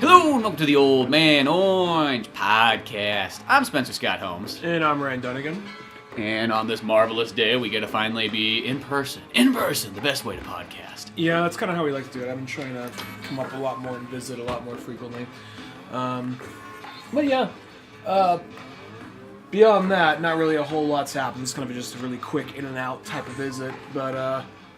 Hello and welcome to the Old Man Orange Podcast. I'm Spencer Scott Holmes. And I'm Ryan Dunigan. And on this marvelous day, we get to finally be in person. In person, the best way to podcast. Yeah, that's kind of how we like to do it. I've been trying to come up a lot more and visit a lot more frequently. But yeah, beyond that, not really a whole lot's happened. It's going to be just a really quick in and out type of visit. But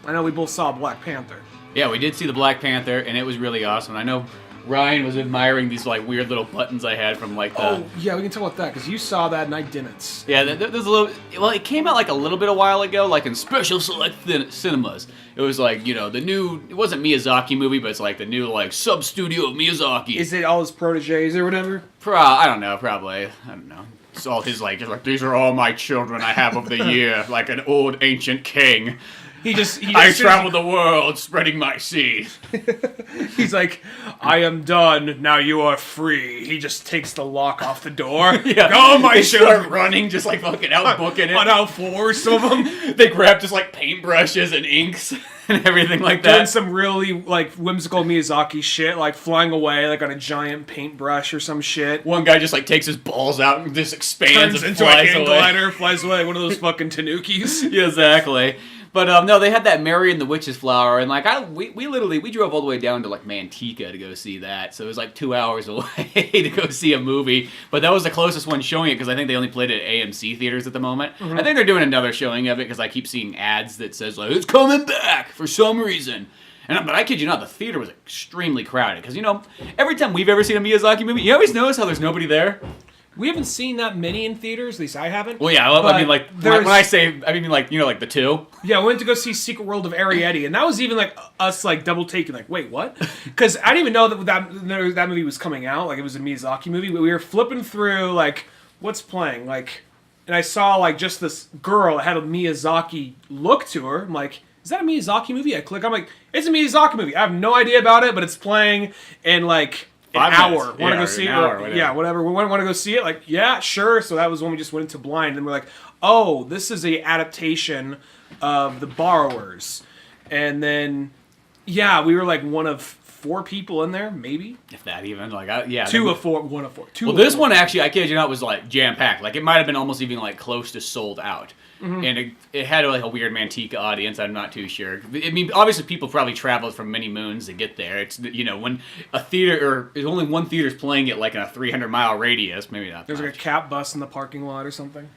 I know we both saw Black Panther. Yeah, we did see the Black Panther, and it was really awesome. I know Ryan was admiring these like weird little buttons I had from like the... Oh, yeah, we can talk about that, because you saw that and I didn't. Yeah, there's a little... Well, it came out like a little bit a while ago, like in special select cinemas. It was like, you know, the new... It wasn't Miyazaki movie, but it's like the new like sub-studio of Miyazaki. Is it all his proteges or whatever? I don't know, probably. I don't know. It's all his like, these are all my children I have of the year, like an old ancient king. He just I travel the world spreading my seed. He's like, I am done, now you are free. He just takes the lock off the door. Yeah. Oh, my They children. start running, just like fucking out booking it. On all fours, some of them. They grab just like paintbrushes and inks and everything like that. Doing some really like whimsical Miyazaki shit, like flying away like on a giant paintbrush or some shit. One guy just like takes his balls out and just expands Turns and into a flies hang away. glider, flies away, one of those fucking tanukis. Yeah, exactly. But no, they had that Mary and the Witch's Flower, and like we literally drove all the way down to like Manteca to go see that, so it was like 2 hours away to go see a movie. But that was the closest one showing it because I think they only played it at AMC theaters at the moment. I think they're doing another showing of it because I keep seeing ads that says like it's coming back for some reason. But I kid you not, the theater was extremely crowded because you know every time we've ever seen a Miyazaki movie, you always notice how there's nobody there. We haven't seen that many in theaters, at least I haven't. Well, yeah, I mean, like, when I say, I mean, like, you know, like, the two. Yeah, we went to go see Secret World of Arrietty, and that was even, like, us, like, double-taking, like, wait, what? Because I didn't even know that movie was coming out, like, it was a Miyazaki movie, but we were flipping through, like, what's playing, like, and I saw, like, just this girl that had a Miyazaki look to her. I'm like, is that a Miyazaki movie? I click, I'm like, it's a Miyazaki movie. I have no idea about it, but it's playing, and, like... An hour. Want to go see it? Yeah, whatever. We want to go see it? Like, yeah, sure. So that was when we just went into blind, and we're like, oh, this is a adaptation of The Borrowers. And then, yeah, we were like one of 4 people in there, maybe. If that even, like, yeah. 2 of 4, 1 of 4. Well, this one actually, I kid you not, was like jam-packed. Like, it might have been almost even like close to sold out. Mm-hmm. And it had like a weird Manteca audience. I'm not too sure. I mean, obviously people probably traveled from many moons to get there. It's, you know, when a theater or there's only one theater's playing it like in a 300-mile radius, maybe not. There's like a cat bus in the parking lot or something.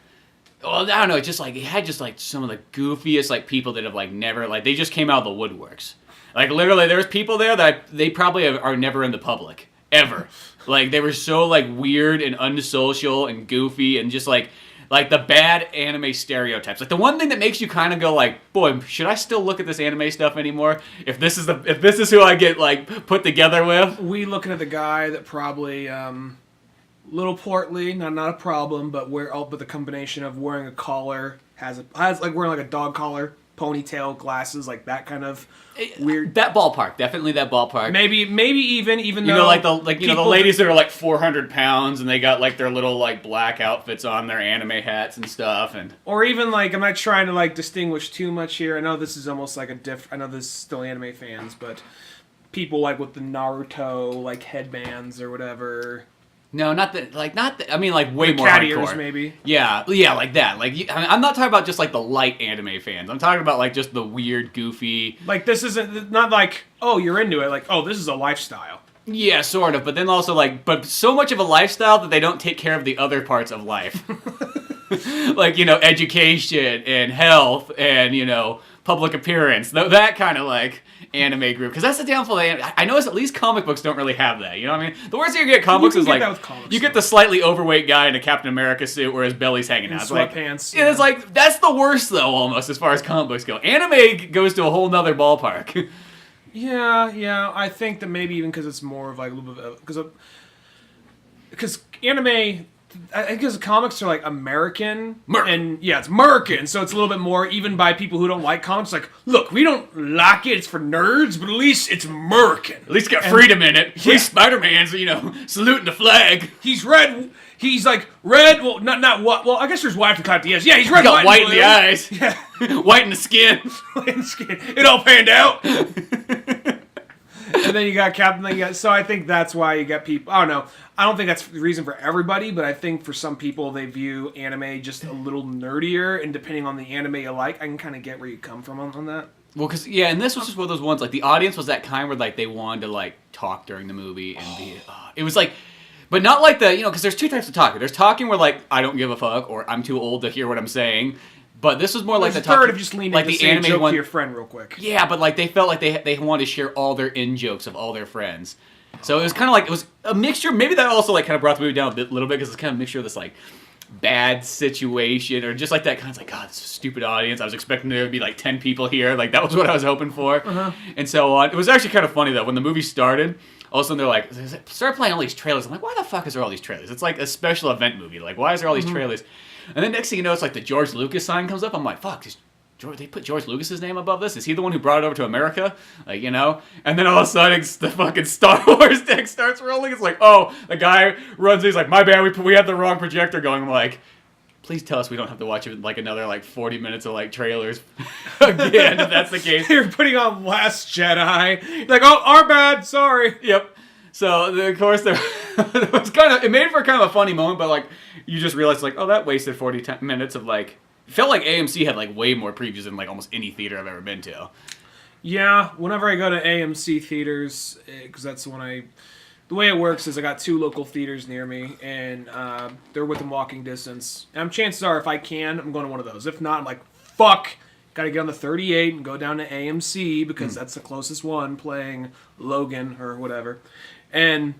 Well, I don't know. It just like it had just like some of the goofiest like people that have like never like they just came out of the woodworks. Like literally, there's people there that they probably are never in the public ever. Like they were so like weird and unsocial and goofy and just like the bad anime stereotypes. Like the one thing that makes you kind of go like, boy, should I still look at this anime stuff anymore? If this is who I get like put together with. We looking at the guy that probably little portly, not a problem, but the combination of wearing a collar has like wearing like a dog collar, ponytail, glasses, like that kind of weird. That ballpark, definitely that ballpark. Maybe even though you know the ladies that are like 400 pounds and they got like their little like black outfits on, their anime hats and stuff, and or even like I'm not trying to like distinguish too much here. I know this is almost like I know this is still anime fans, but people like with the Naruto like headbands or whatever. No, not that. I mean, like way more cat hardcore. ears, maybe. Yeah, like that. Like, I mean, I'm not talking about just like the light anime fans. I'm talking about like just the weird, goofy. Like this isn't not like oh you're into it. Like oh this is a lifestyle. Yeah, sort of. But then also like, but so much of a lifestyle that they don't take care of the other parts of life, like you know, education and health and you know, public appearance. That kind of like anime group, because that's the downfall. I notice at least comic books don't really have that. You know what I mean? The worst thing you get comic books is like you get the slightly overweight guy in a Captain America suit where his belly's hanging out. Sweatpants. Like, it's like that's the worst though, almost as far as comic books go. Anime goes to a whole nother ballpark. Yeah. I think that maybe even because it's more of like a little bit because anime. I guess comics are like American, and yeah, it's American, so it's a little bit more even by people who don't like comics. Like, look, we don't like it; it's for nerds, but at least it's American. At least got freedom in it. At least Spider-Man's, you know, saluting the flag. He's red. He's like red. Well, not what. Well, I guess there's white to cut the eyes. Yeah, he's red. Got white in the eyes. Yeah, white in the skin. White in the skin. It all panned out. And then you got Captain. Then you got, so I think that's why you get people. I don't know. I don't think that's the reason for everybody, but I think for some people they view anime just a little nerdier, and depending on the anime you like, I can kind of get where you come from on that. Well, because and this was just one of those ones, like the audience was that kind where like they wanted to like talk during the movie and be, it was like, but not like the, because there's two types of talking. There's talking where like I don't give a fuck or I'm too old to hear what I'm saying, but this was more like the talking. Third of just leaning like the anime joke one to your friend real quick. Yeah, but like they felt like they wanted to share all their in jokes of all their friends. So it was kind of like, it was a mixture. Maybe that also like kind of brought the movie down a little bit because it's kind of a mixture of this like bad situation or just like that kind of like, God, this is a stupid audience. I was expecting there to be like 10 people here. Like that was what I was hoping for. And so on. It was actually kind of funny though. When the movie started, all of a sudden they're like, start playing all these trailers. I'm like, why the fuck is there all these trailers? It's like a special event movie. Like, why is there all these trailers? And then next thing you know, it's like the George Lucas sign comes up. I'm like, fuck, they put George Lucas's name above this? Is he the one who brought it over to America? Like, And then all of a sudden, the fucking Star Wars deck starts rolling. It's like, oh, the guy runs. He's like, my bad, we had the wrong projector going. I'm like, please tell us we don't have to watch like another like 40 minutes of like trailers again. If that's the case, you're putting on Last Jedi. Like, oh, our bad. Sorry. Yep. So of course there was it made for kind of a funny moment, but like you just realize like, oh, that wasted 40 minutes of like. Felt like AMC had like way more previews than like almost any theater I've ever been to. Yeah, whenever I go to AMC theaters, because that's when the way it works is I got 2 local theaters near me, and they're within walking distance. And chances are, if I can, I'm going to one of those. If not, I'm like, fuck, got to get on the 38 and go down to AMC because that's the closest one playing Logan or whatever. And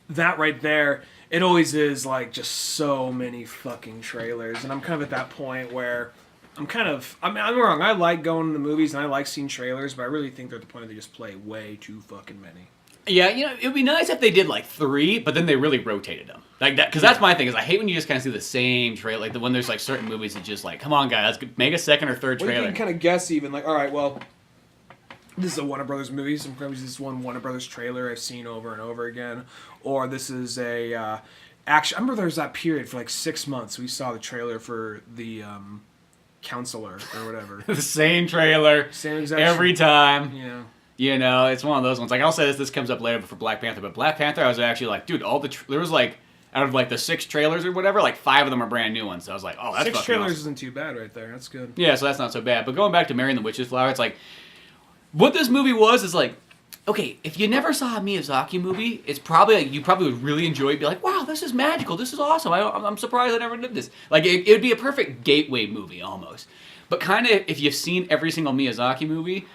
that right there, it always is like just so many fucking trailers, and I'm kind of at that point where I'm wrong. I like going to the movies and I like seeing trailers, but I really think they're at the point where they just play way too fucking many. Yeah, it'd be nice if they did like 3, but then they really rotated them like that. Because that's my thing is I hate when you just kind of see the same trailer. Like when there's like certain movies that just like, come on guys, make a second or third trailer. You can kind of guess even like, all right, well, this is a Warner Brothers movie. Sometimes this is one Warner Brothers trailer I've seen over and over again. Or this is a action. I remember there was that period for like 6 months. We saw the trailer for the Counselor or whatever. The same trailer. Same exact every time. Yeah. It's one of those ones. Like I'll say this comes up later for Black Panther, but Black Panther I was actually like, dude, there was like out of like the 6 trailers or whatever, like 5 of them are brand new ones. So I was like, oh, that's 6 trailers awesome. Isn't too bad right there. That's good. Yeah, so that's not so bad. But going back to Mary and the Witch's Flower, it's like what this movie was is like, okay, if you never saw a Miyazaki movie, it's probably like, you probably would really enjoy it. Be like, wow, this is magical. This is awesome. I'm surprised I never did this. Like it would be a perfect gateway movie almost. But kind of if you've seen every single Miyazaki movie,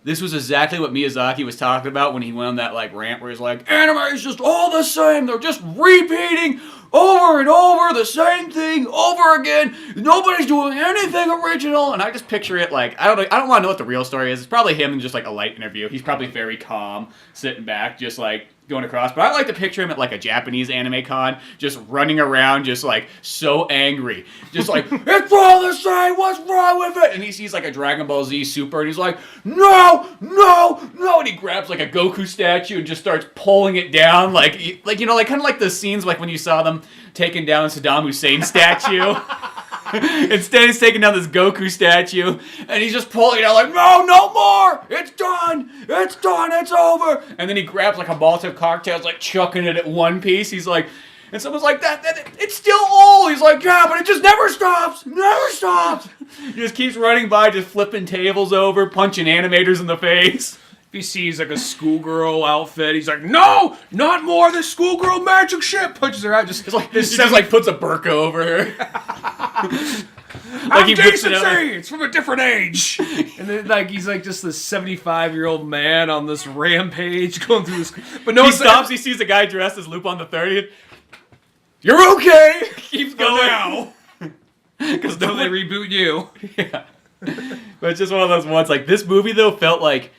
this was exactly what Miyazaki was talking about when he went on that like rant where he's like, anime is just all the same. They're just repeating over and over the same thing over again. Nobody's doing anything original. And I just picture it like, I don't want to know what the real story is. It's probably him in just like a light interview. He's probably very calm, sitting back, just like going across. But I like to picture him at like a Japanese anime con, just running around, just like so angry. Just like, it's all the same, what's wrong with it? And he sees like a Dragon Ball Z Super and he's like, no, no, no. And he grabs like a Goku statue and just starts pulling it down. Like kind of like the scenes like when you saw them taking down Saddam Hussein's statue. Instead, he's taking down this Goku statue, and he's just pulling it out like, no more! It's done! It's over! And then he grabs like a Molotov cocktail, like chucking it at One Piece. He's like, and someone's like, it's still old! He's like, yeah, but it just never stops! Never stops! He just keeps running by, just flipping tables over, punching animators in the face. He sees like a schoolgirl outfit. He's like, no, not more of this schoolgirl magic shit. Punches her out. Just like this. He just like puts a burqa over her. Like he puts it's from a different age. And then like he's like just this 75-year-old man on this rampage going through this. But no, he stops. He sees a guy dressed as Lupin the 30th. You're okay. Keeps going now. Because then they reboot you. Yeah. But it's just one of those ones. Like this movie though felt like.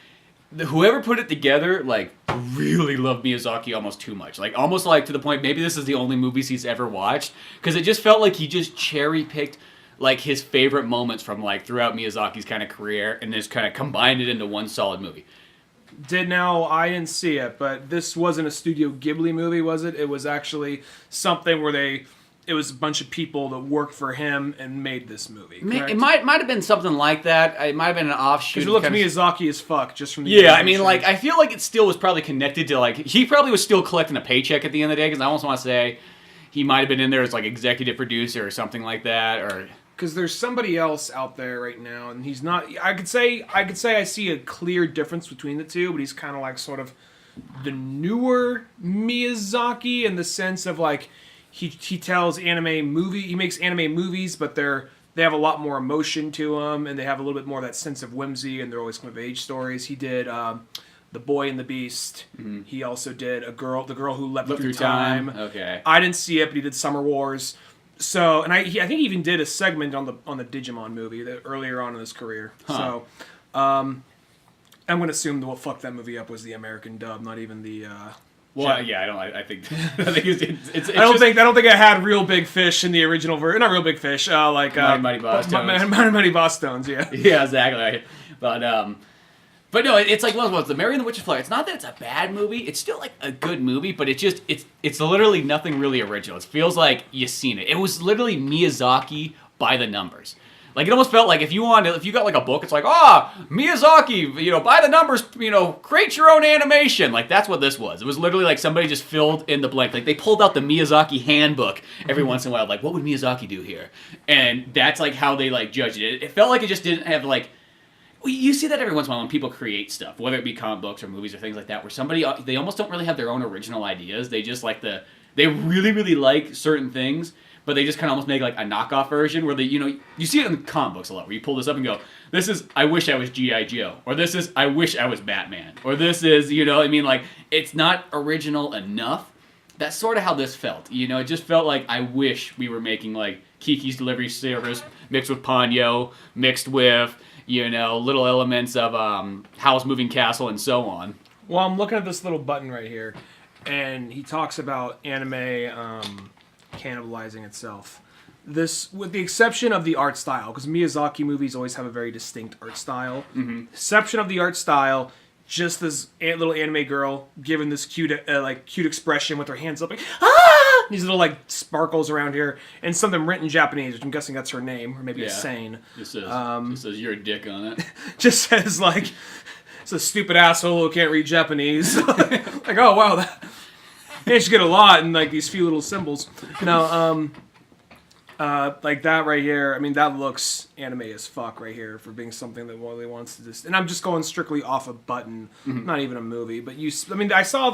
Whoever put it together, like, really loved Miyazaki almost too much. Like, almost like to the point, maybe this is the only movies he's ever watched. Because it just felt like he just cherry-picked, like, his favorite moments from, like, throughout Miyazaki's kind of career and just kind of combined it into one solid movie. I didn't see it, but this wasn't a Studio Ghibli movie, was it? It was actually something where they it was a bunch of people that worked for him and made this movie. Correct? It might have been something like that. It might have been an offshoot. Because it looked Miyazaki as fuck just from the Yeah, I mean, like, I feel like it still was probably connected to, like, he probably was still collecting a paycheck at the end of the day, because I almost want to say he might have been in there as, like, executive producer or something like that, or... Because there's somebody else out there right now, and he's not... I could say I see a clear difference between the two, but he's kind of like sort of the newer Miyazaki in the sense of, like, he tells he makes anime movies, but they have a lot more emotion to them, and they have a little bit more of that sense of whimsy, and they're always come of age stories. He did The Boy and the Beast. Mm-hmm. He also did the girl who leapt through time. Okay. I didn't see it, but he did Summer Wars. So, and I think he even did a segment on the Digimon movie earlier on in his career. Huh. So, I'm gonna assume that what fucked that movie up was the American dub, not even the. Well, yeah, I think it's I don't think it had real big fish in the original version. Not real big fish, like Mighty Boss Tones. Mighty Boss Tones, yeah. Yeah, exactly. But no, it's like one of those. The Mary and the Witch's Flower. It's not that it's a bad movie. It's still like a good movie, but it's literally nothing really original. It feels like you've seen it. It was literally Miyazaki by the numbers. Like, it almost felt like if you got like a book, it's like, Miyazaki, by the numbers, create your own animation. Like, that's what this was. It was literally like somebody just filled in the blank. Like, they pulled out the Miyazaki handbook every once in a while. Like, what would Miyazaki do here? And that's like how they like judged it. It felt like it just didn't have like, you see that every once in a while when people create stuff, whether it be comic books or movies or things like that, where they almost don't really have their own original ideas. They just like they really, really like certain things, but they just kind of almost make like a knockoff version where you see it in comic books a lot, where you pull this up and go, this is, I wish I was G.I. Joe, or this is, I wish I was Batman, or this is, like, it's not original enough. That's sort of how this felt, It just felt like, I wish we were making, like, Kiki's Delivery Service mixed with Ponyo, mixed with, little elements of Howl's Moving Castle and so on. Well, I'm looking at this little button right here, and he talks about anime cannibalizing itself. This, with the exception of the art style, because Miyazaki movies always have a very distinct art style. Mm-hmm. Exception of the art style, just this little anime girl giving this cute expression with her hands up, like, ah! These little like sparkles around here, and something written in Japanese, which I'm guessing that's her name, or maybe a saying. It says you're a dick on it. Just says like, it's a stupid asshole who can't read Japanese. Like, oh wow, that. You should get a lot in like these few little symbols. Like that right here. I mean, that looks anime as fuck right here for being something that Wally wants to just. And I'm just going strictly off a button, not even a movie. But I saw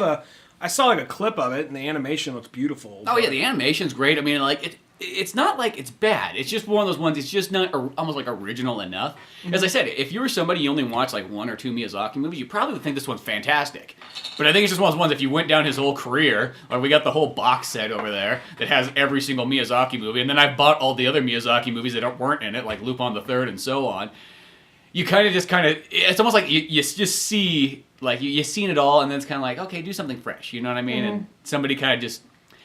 like a clip of it, and the animation looks beautiful. Oh yeah, the animation's great. I mean, like it's not like it's bad. It's just one of those ones. It's just not almost like original enough. Mm-hmm. As I said, if you were somebody you only watch like one or two Miyazaki movies, you probably would think this one's fantastic. But I think it's just one of those ones. If you went down his whole career, like we got the whole box set over there that has every single Miyazaki movie, and then I bought all the other Miyazaki movies that weren't in it, like Lupin the Third and so on. You it's almost like you just see, like, you've seen it all, and then it's kind of like, okay, do something fresh, you know what I mean? Mm-hmm. And somebody kind of just,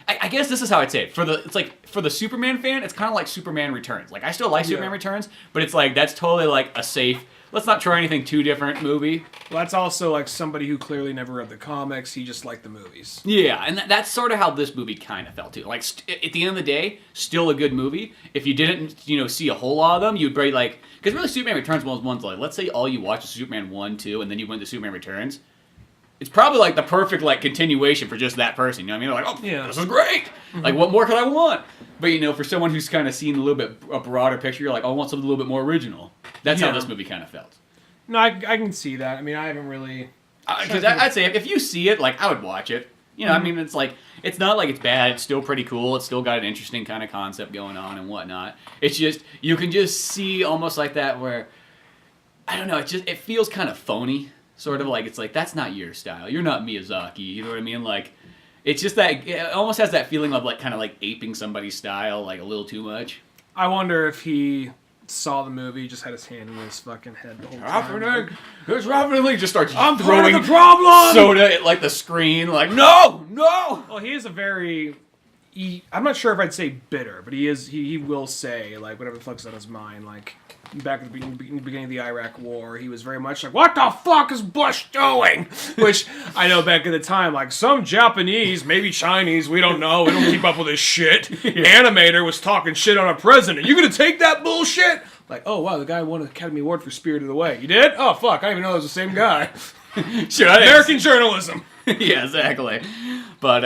I guess this is how I'd say it. For the Superman fan, it's kind of like Superman Returns. Like, I still like Superman Returns, but it's like, that's totally like a safe, let's not try anything too different movie. Well, that's also like somebody who clearly never read the comics, he just liked the movies. Yeah, and that's sort of how this movie kind of felt too. Like, at the end of the day, still a good movie. If you didn't, see a whole lot of them, you'd be like, because really Superman Returns was one's like, let's say all you watch is Superman 1, 2, and then you went to Superman Returns. It's probably like the perfect like continuation for just that person. You know what I mean? Like, oh, yeah, this is great. Mm-hmm. Like, what more could I want? But for someone who's kind of seen a little bit a broader picture, you're like, oh, I want something a little bit more original. That's how this movie kind of felt. No, I can see that. I mean, I haven't really. Because I'd say if you see it, like, I would watch it. I mean, it's like, it's not like it's bad. It's still pretty cool. It's still got an interesting kind of concept going on and whatnot. It's just, you can just see almost like that where, I don't know, it feels kind of phony. Sort of like, it's like, that's not your style. You're not Miyazaki. You know what I mean? Like, it's just that, it almost has that feeling of like, kind of like aping somebody's style, like a little too much. I wonder if he saw the movie, just had his hand in his fucking head the whole time. It's happening. Just starts I'm throwing part of the problem! soda at like the screen. Like, no! Well, he is a very... I'm not sure if I'd say bitter, but he will say like whatever the fuck's on his mind. Like back at the beginning of the Iraq War, he was very much like, "What the fuck is Bush doing?" Which I know back at the time, like some Japanese, maybe Chinese, we don't know, we don't keep up with this shit. Animator was talking shit on a president. You gonna take that bullshit? Like, oh wow, the guy won an Academy Award for Spirited Away. You did? Oh fuck, I didn't even know it was the same guy. Sure, American journalism. Yeah, exactly. But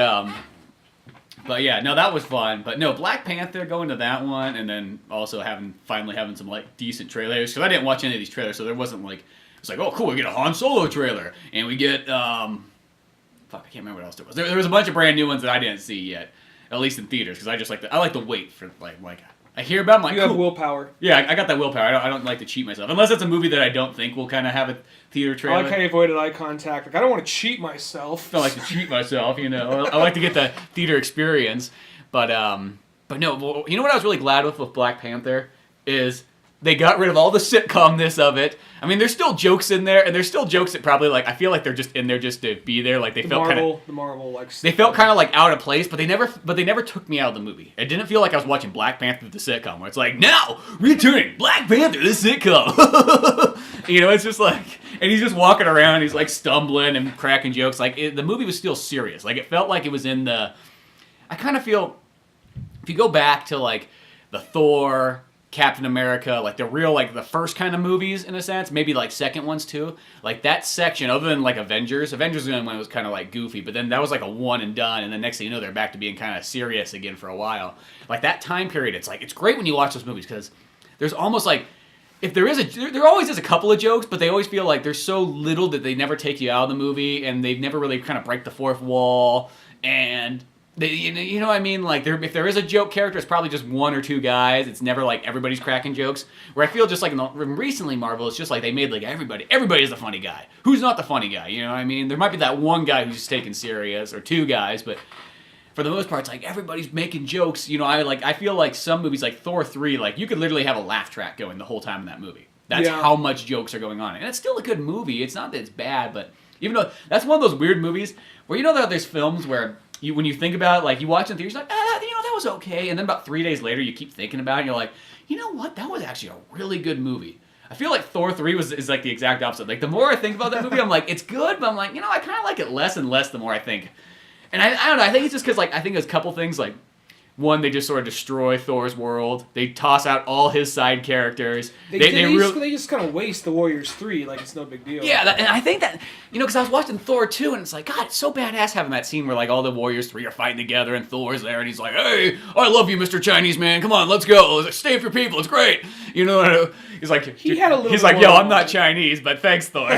yeah, no, that was fun. But no, Black Panther, going to that one, and then also finally having some like decent trailers, because I didn't watch any of these trailers, so there wasn't like, it's like, oh cool, we get a Han Solo trailer, and we get fuck, I can't remember what else there was. There was a bunch of brand new ones that I didn't see yet, at least in theaters, because I like to wait for like I hear about them, like, you have willpower. Yeah, I got that willpower. I don't like to cheat myself. Unless it's a movie that I don't think will kind of have a theater trailer. I like how you avoided eye contact. Like, I don't want to cheat myself. I don't like to cheat myself, you know. I like to get the theater experience. But no, you know what I was really glad with Black Panther is they got rid of all the sitcomness of it. I mean, there's still jokes in there, and there's still jokes that probably, like, I feel like they're just in there just to be there. Like, they felt kind of... The Marvel, like... They felt kind of, like, out of place, but they never took me out of the movie. It didn't feel like I was watching Black Panther, the sitcom, where it's like, now, returning Black Panther, the sitcom. You know, it's just like... And he's just walking around, he's, like, stumbling and cracking jokes. Like, the movie was still serious. Like, it felt like it was in the... I kind of feel... If you go back to, like, the Thor... Captain America, like the real, like the first kind of movies in a sense, maybe like second ones too. Like that section, other than like Avengers was the only one that was kind of like goofy, but then that was like a one and done, and then next thing you know, they're back to being kind of serious again for a while. Like that time period, it's like, it's great when you watch those movies because there's almost like, if there always is a couple of jokes, but they always feel like there's so little that they never take you out of the movie, and they've never really kind of break the fourth wall, and you know what I mean? Like, if there is a joke character, it's probably just one or two guys. It's never like everybody's cracking jokes. Where I feel just like recently Marvel, it's just like they made like everybody's the funny guy. Who's not the funny guy? You know what I mean? There might be that one guy who's taken serious, or two guys, but for the most part, it's like everybody's making jokes. You know, I feel like some movies, like Thor 3, like you could literally have a laugh track going the whole time in that movie. That's how much jokes are going on. And it's still a good movie. It's not that it's bad, but even though that's one of those weird movies where you know that there's films where when you think about it, like you watch it in theaters, you're like, you know, that was okay. And then about 3 days later, you keep thinking about it, and you're like, you know what? That was actually a really good movie. I feel like Thor 3 is like the exact opposite. Like the more I think about that movie, I'm like, it's good, but I'm like, you know, I kind of like it less and less the more I think. And I don't know. I think it's just because like I think there's a couple things like. One, they just sort of destroy Thor's world. They toss out all his side characters. They just kind of waste the Warriors 3 like it's no big deal. Yeah, and I think that, you know, because I was watching Thor 2, and it's like, God, it's so badass having that scene where, like, all the Warriors 3 are fighting together, and Thor's there, and he's like, hey, I love you, Mr. Chinese man. Come on, let's go. Stay for people. It's great. You know, he's like, he's like, yo, I'm not Chinese, but thanks, Thor.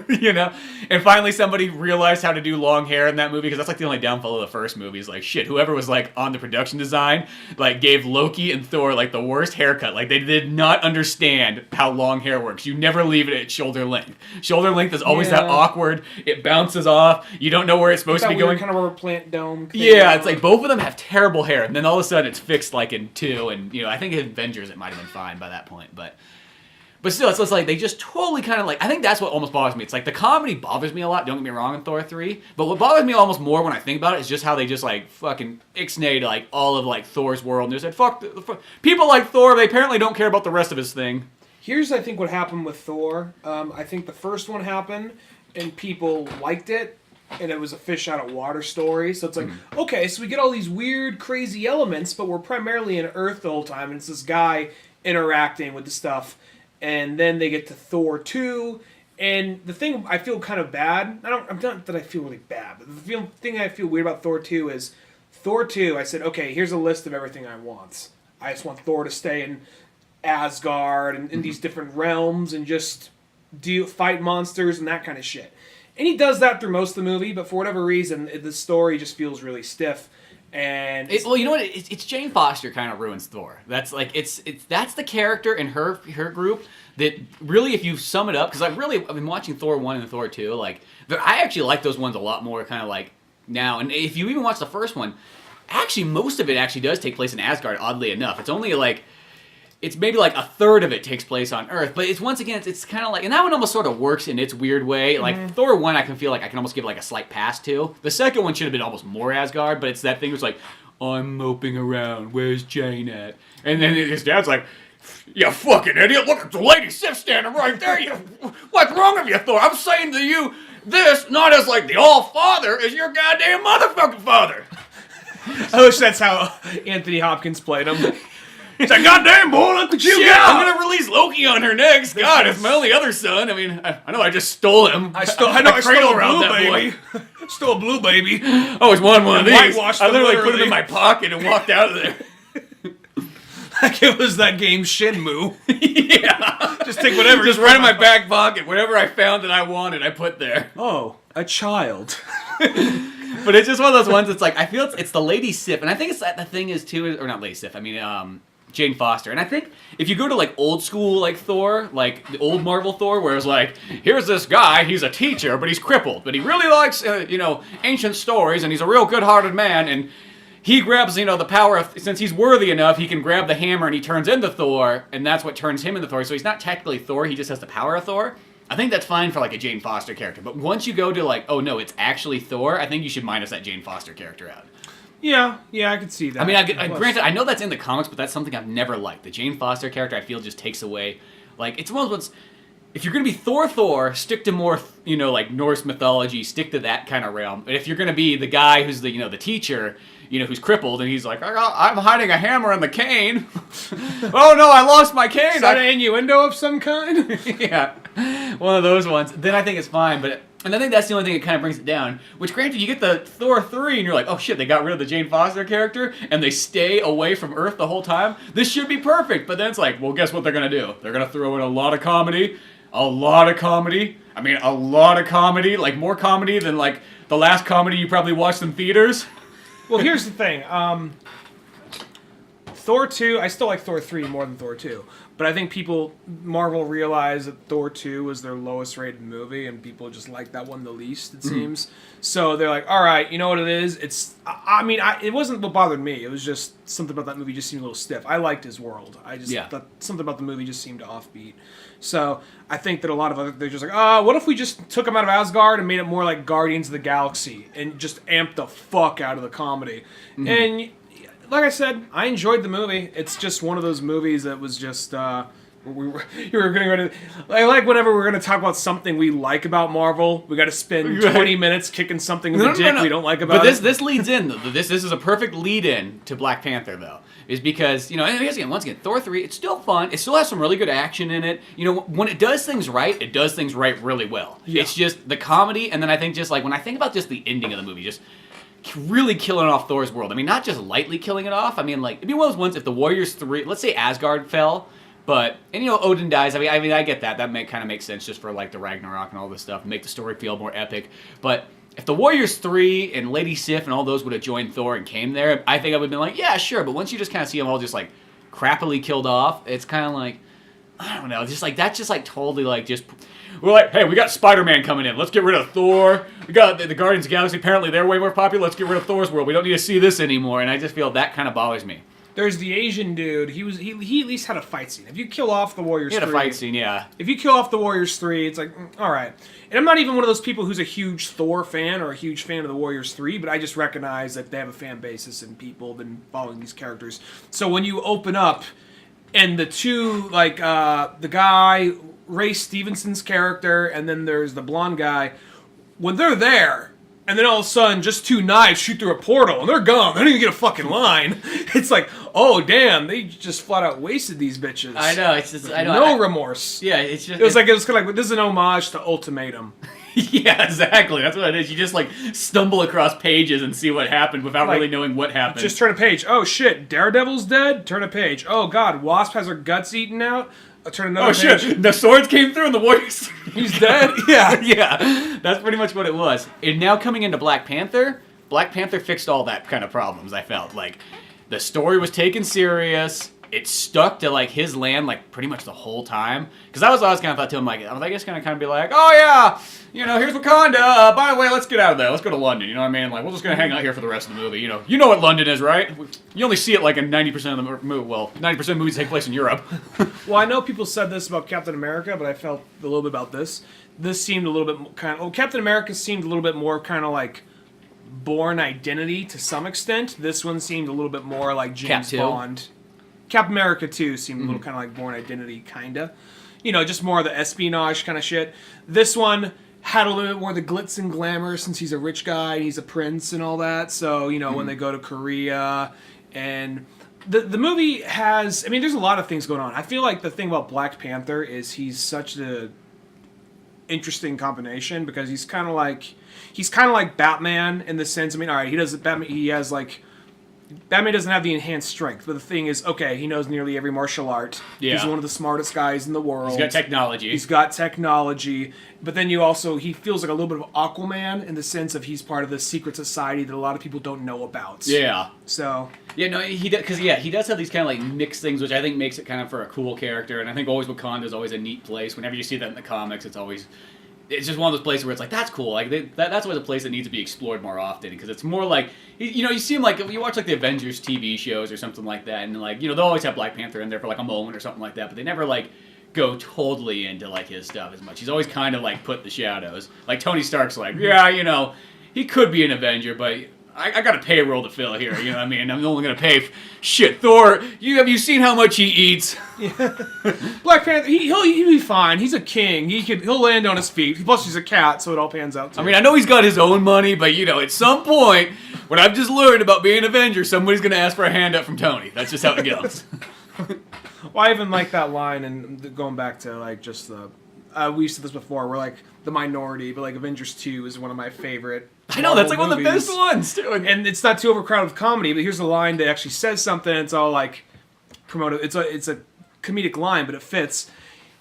You know? And finally somebody realized how to do long hair in that movie, because that's like the only downfall of the first movie is like, shit, whoever was like on the production design like gave Loki and Thor like the worst haircut. Like they did not understand how long hair works. You never leave it at shoulder length. Shoulder length is always that awkward. It bounces off. You don't know where it's supposed to be going. Kind of rubber plant dome thing. Yeah, it's like both of them have terrible hair, and then all of a sudden it's fixed like in 2, and you know, I think in Avengers it might have been fine by that point, but still, it's like they just totally kind of like, I think that's what almost bothers me. It's like the comedy bothers me a lot, don't get me wrong, in Thor 3. But what bothers me almost more when I think about it is just how they just like fucking ixnayed like all of like Thor's world. And they said, fuck, people like Thor, they apparently don't care about the rest of his thing. Here's, I think, what happened with Thor. I think the first one happened and people liked it. And it was a fish out of water story. So it's like, okay, so we get all these weird, crazy elements, but we're primarily in Earth the whole time. And it's this guy interacting with the stuff. And then they get to Thor 2, and the thing I feel kind of bad, I'm not that I feel really bad, but the thing I feel weird about Thor 2 is, Thor 2, I said, okay, here's a list of everything I want. I just want Thor to stay in Asgard and in these different realms and just fight monsters and that kind of shit. And he does that through most of the movie, but for whatever reason, the story just feels really stiff. And well, you know what? It's Jane Foster kind of ruins Thor. That's like that's the character in her group that really, if you sum it up, because I've been watching Thor 1 and Thor 2. Like, I actually like those ones a lot more. Kind of like now, and if you even watch the first one, actually most of it actually does take place in Asgard. Oddly enough, it's only like it's maybe like a third of it takes place on Earth, but it's once again it's kind of like, and that one almost sort of works in its weird way. Like Thor 1, I can feel like I can almost give like a slight pass to. The second one should have been almost more Asgard, but it's that thing where it's like, I'm moping around, where's Jane at? And then his dad's like, you fucking idiot, look at the Lady Sif standing right there. What's wrong with you, Thor? I'm saying to you this, not as like the All-Father, as your goddamn motherfucking father. I wish that's how Anthony Hopkins played him. He's like, goddamn boy, look what you Shit, got! I'm gonna release Loki on her next. God, it's my only other son. I mean, I know I just stole him. I stole a blue baby. Stole a blue baby. I always wanted one of these. Whitewashed I literally them, put him in my pocket and walked out of there. Like it was that game Shenmue. Yeah. Just take whatever. Just right in my back pocket. Whatever I found that I wanted, I put there. Oh, a child. But it's just one of those ones that's like, I feel it's the Lady Sif. And I think it's the thing is too, or not Lady Sif, I mean, Jane Foster. And I think if you go to like old school like Thor, like the old Marvel Thor, where it's like, here's this guy, he's a teacher, but he's crippled, but he really likes, ancient stories, and he's a real good-hearted man, and he grabs, the power of, since he's worthy enough, he can grab the hammer and he turns into Thor, and that's what turns him into Thor. So he's not technically Thor, he just has the power of Thor. I think that's fine for like a Jane Foster character, but once you go to like, oh no, it's actually Thor, I think you should minus that Jane Foster character out. Yeah, I could see that. I mean, granted, I know that's in the comics, but that's something I've never liked. The Jane Foster character, I feel, just takes away, like, it's one of those, if you're going to be Thor, stick to more, like Norse mythology, stick to that kind of realm. But if you're going to be the guy who's the, the teacher, who's crippled, and he's like, I'm hiding a hammer and the cane. Oh no, I lost my cane. Is that an innuendo of some kind? Yeah, one of those ones. Then I think it's fine, and I think that's the only thing that kind of brings it down. Which, granted, you get the Thor 3, and you're like, oh shit, they got rid of the Jane Foster character, and they stay away from Earth the whole time. This should be perfect. But then it's like, well, guess what they're gonna do? They're gonna throw in a lot of comedy. A lot of comedy. I mean, a lot of comedy. Like, more comedy than, like, the last comedy you probably watched in theaters. Well, here's the thing. Thor 2, I still like Thor 3 more than Thor 2. But I think Marvel realized that Thor 2 was their lowest rated movie, and people just like that one the least, it seems. So they're like, all right, you know what it is? It wasn't what bothered me. It was just something about that movie just seemed a little stiff. I liked his world. I just thought something about the movie just seemed offbeat. So I think that a lot of they're just like, what if we just took him out of Asgard and made it more like Guardians of the Galaxy and just amped the fuck out of the comedy? Mm-hmm. And like I said, I enjoyed the movie. It's just one of those movies that was just you were going to like whenever we're going to talk about something we like about Marvel, we got to spend 20 minutes kicking something in the dick we don't like about it. But this leads in though. This is a perfect lead in to Black Panther though. Is because, and once again, Thor 3, it's still fun. It still has some really good action in it. When it does things right, it does things right really well. Yeah. It's just the comedy, and then I think just like, when I think about just the ending of the movie, just really killing off Thor's world. I mean, not just lightly killing it off. I mean, like, it'd be one of those ones if the Warriors 3, let's say Asgard fell, and Odin dies. I mean, I get that. That kind of makes sense just for like the Ragnarok and all this stuff, and make the story feel more epic. But if the Warriors 3 and Lady Sif and all those would have joined Thor and came there, I think I would have been like, yeah, sure. But once you just kind of see them all just like crappily killed off, it's kind of like, I don't know, just like that's just like totally like just. We're like, hey, we got Spider-Man coming in. Let's get rid of Thor. We got the Guardians of the Galaxy. Apparently, they're way more popular. Let's get rid of Thor's world. We don't need to see this anymore. And I just feel that kind of bothers me. There's the Asian dude. He at least had a fight scene. If you kill off the Warriors 3... He had a fight scene, yeah. If you kill off the Warriors 3, it's like, all right. And I'm not even one of those people who's a huge Thor fan or a huge fan of the Warriors 3, but I just recognize that they have a fan basis and people have been following these characters. So when you open up and the two, like, the guy, Ray Stevenson's character, and then there's the blonde guy, when they're there... And then all of a sudden, just two knives shoot through a portal, and they're gone. They don't even get a fucking line. It's like, oh, damn, they just flat out wasted these bitches. I know, it's just, no remorse. Yeah, it's just... It was kind of like, this is an homage to Ultimatum. Yeah, exactly. That's what it is. You just, like, stumble across pages and see what happened without really knowing what happened. Just turn a page. Oh, shit, Daredevil's dead? Turn a page. Oh, God, Wasp has her guts eaten out? I'll turn another page. Shit, the swords came through and the Warriors... He's dead? Yeah. Yeah, that's pretty much what it was. And now coming into Black Panther fixed all that kind of problems, I felt. Like, the story was taken serious, it stuck to like his land like pretty much the whole time. Because I was always kind of thought to him like, I was just gonna kind of be like, oh yeah, here's Wakanda. By the way, let's get out of there. Let's go to London. You know what I mean? Like we're just gonna hang out here for the rest of the movie. You know what London is, right? You only see it like in 90% of the movie. Well, 90% of movies take place in Europe. Well, I know people said this about Captain America, but I felt a little bit about this. This seemed a little bit Captain America seemed a little bit more kind of like Bourne Identity to some extent. This one seemed a little bit more like James Bond. Captain America 2 seemed a little kind of like Bourne Identity, kind of. Just more of the espionage kind of shit. This one had a little bit more of the glitz and glamour since he's a rich guy and he's a prince and all that. So, when they go to Korea and... The movie has... there's a lot of things going on. I feel like the thing about Black Panther is he's such a interesting combination because he's kind of like Batman in the sense. All right, Batman doesn't have the enhanced strength, but the thing is, okay, he knows nearly every martial art. Yeah. He's one of the smartest guys in the world. He's got technology. But then he feels like a little bit of Aquaman in the sense of he's part of the secret society that a lot of people don't know about. Yeah. So... Yeah, no, he does have these kind of like mixed things, which I think makes it kind of for a cool character, and I think always Wakanda is always a neat place. Whenever you see that in the comics, it's just one of those places where it's like, that's cool. Like that's always a place that needs to be explored more often because it's more like, you see him like, if you watch like the Avengers TV shows or something like that, and like, they'll always have Black Panther in there for like a moment or something like that, but they never like go totally into like his stuff as much. He's always kind of like put in the shadows. Like Tony Stark's like, yeah, he could be an Avenger, but I got a payroll to fill here, you know what I mean? I'm only going to pay shit. Thor, have you seen how much he eats? Yeah. Black Panther, he'll be fine. He's a king. He'll land on his feet. Plus, he's a cat, so it all pans out too. I know he's got his own money, but at some point, when I've just learned about being an Avenger, somebody's going to ask for a handout from Tony. That's just how it goes. Well, I even like that line, and going back to like just the. We said this before. We're like the minority, but like Avengers 2 is one of my favorite. I know, that's like one of the best ones too. And it's not too overcrowded with comedy, but here's a line that actually says something. It's all like promoted. It's a comedic line, but it fits.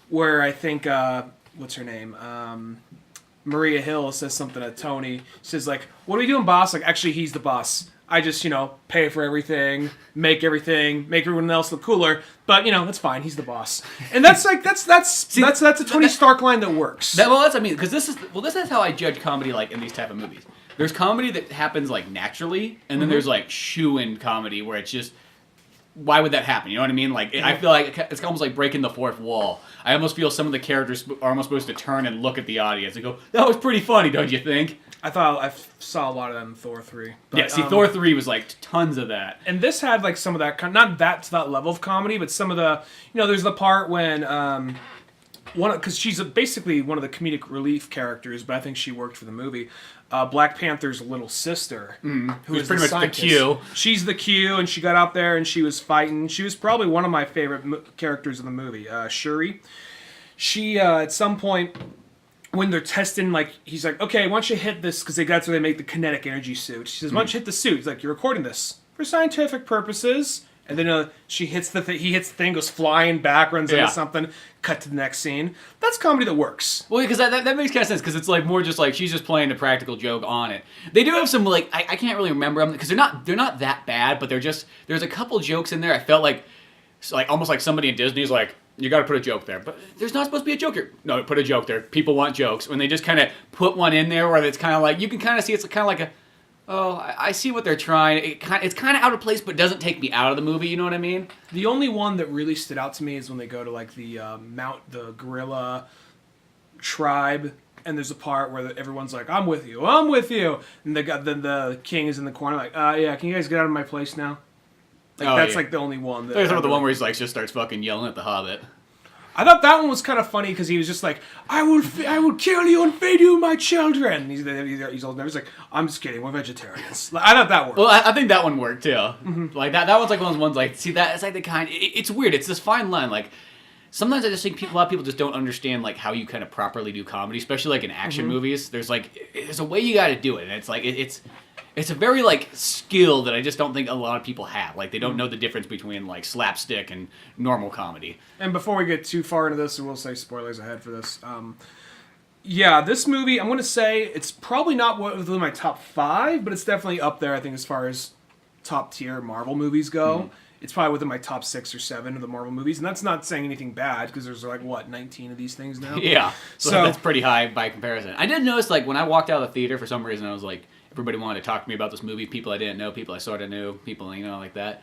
Where I think what's her name? Maria Hill says something to Tony. She says like, "What are we doing, boss?" Like, actually, he's the boss. I just, pay for everything, make everyone else look cooler. But that's fine. He's the boss, and that's a Tony Stark line that works. Because this is how I judge comedy like in these type of movies. There's comedy that happens like naturally, and then there's like shoe-in comedy where it's just, why would that happen? You know what I mean? Like I feel like it's almost like breaking the fourth wall. I almost feel some of the characters are almost supposed to turn and look at the audience and go, "That was pretty funny, don't you think?" I thought I saw a lot of that in Thor 3. But, yeah, see, Thor 3 was like tons of that. And this had like some of that, not that to that level of comedy, but some of the, there's the part when, because she's basically one of the comedic relief characters, but I think she worked for the movie. Black Panther's little sister, who is pretty much the Q. She's the Q, and she got out there and she was fighting. She was probably one of my favorite characters in the movie, Shuri. She, at some point, when they're testing, like, he's like, okay, why don't you hit this, because that's where they make the kinetic energy suit. She says, why don't you hit the suit? He's like, you're recording this for scientific purposes. And then she hits the he hits the thing, goes flying back, runs into something, cut to the next scene. That's comedy that works. Well, because that makes kind of sense, because it's like more just like she's just playing a practical joke on it. They do have some, like, I can't really remember them, because they're not that bad, but there's a couple jokes in there I felt like almost like somebody in Disney's like, you got to put a joke there, but there's not supposed to be a joke here. No, put a joke there. People want jokes. When they just kind of put one in there where it's kind of like, you can kind of see it's kind of like a, I see what they're trying. It's kind of out of place, but doesn't take me out of the movie. You know what I mean? The only one that really stood out to me is when they go to like the gorilla tribe, and there's a part where everyone's like, I'm with you, and the king is in the corner like, yeah, can you guys get out of my place now? That's like the only one. There's the one where he's like just starts fucking yelling at the Hobbit. I thought that one was kind of funny because he was just like, I will kill you and feed you my children. He's old and he's like, I'm just kidding, we're vegetarians. I thought that worked. Well, I think that one worked too. Mm-hmm. Like that one's like one of those ones like, see, that it's like the kind. It's weird. It's this fine line. Like sometimes I just think a lot of people just don't understand like how you kind of properly do comedy, especially like in action movies. There's a way you got to do it, and it's like it's a very, like, skill that I just don't think a lot of people have. Like, they don't know the difference between, like, slapstick and normal comedy. And before we get too far into this, and we'll say spoilers ahead for this, this movie, I'm going to say it's probably not within my top 5, but it's definitely up there, I think, as far as top-tier Marvel movies go. It's probably within my top 6 or 7 of the Marvel movies, and that's not saying anything bad because there's like what 19 of these things now. Yeah, so that's pretty high by comparison. I did notice like when I walked out of the theater for some reason I was like everybody wanted to talk to me about this movie. People I didn't know, people I sort of knew, people like that.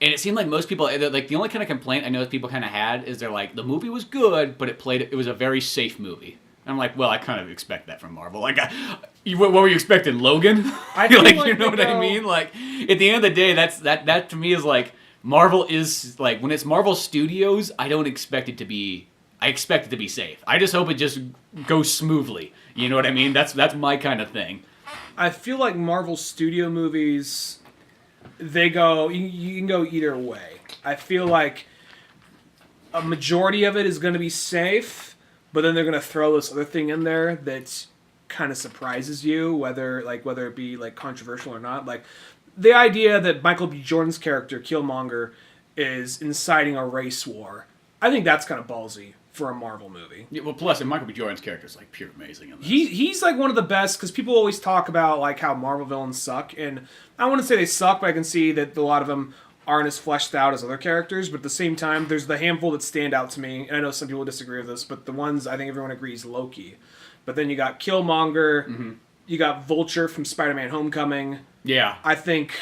And it seemed like most people, like the only kind of complaint I noticed people kind of had is they're like the movie was good, but it was a very safe movie. And I'm like, well, I kind of expect that from Marvel. Like, what were you expecting, Logan? I feel like you know what I mean? Like, at the end of the day, that to me is like. Marvel is, like, when it's Marvel Studios, I don't expect it to be... I expect it to be safe. I just hope it just goes smoothly. You know what I mean? That's my kind of thing. I feel like Marvel Studio movies, they go... You can go either way. I feel like a majority of it is going to be safe, but then they're going to throw this other thing in there that kind of surprises you, whether it be, like, controversial or not. Like... The idea that Michael B. Jordan's character, Killmonger, is inciting a race war, I think that's kind of ballsy for a Marvel movie. Yeah, well, plus, and Michael B. Jordan's character is like pure amazing. In this. He's like one of the best, because people always talk about like how Marvel villains suck, and I wouldn't say they suck, but I can see that a lot of them aren't as fleshed out as other characters, but at the same time, there's the handful that stand out to me, and I know some people disagree with this, but the ones I think everyone agrees Loki. But then you got Killmonger, you got Vulture from Spider-Man Homecoming. Yeah. I think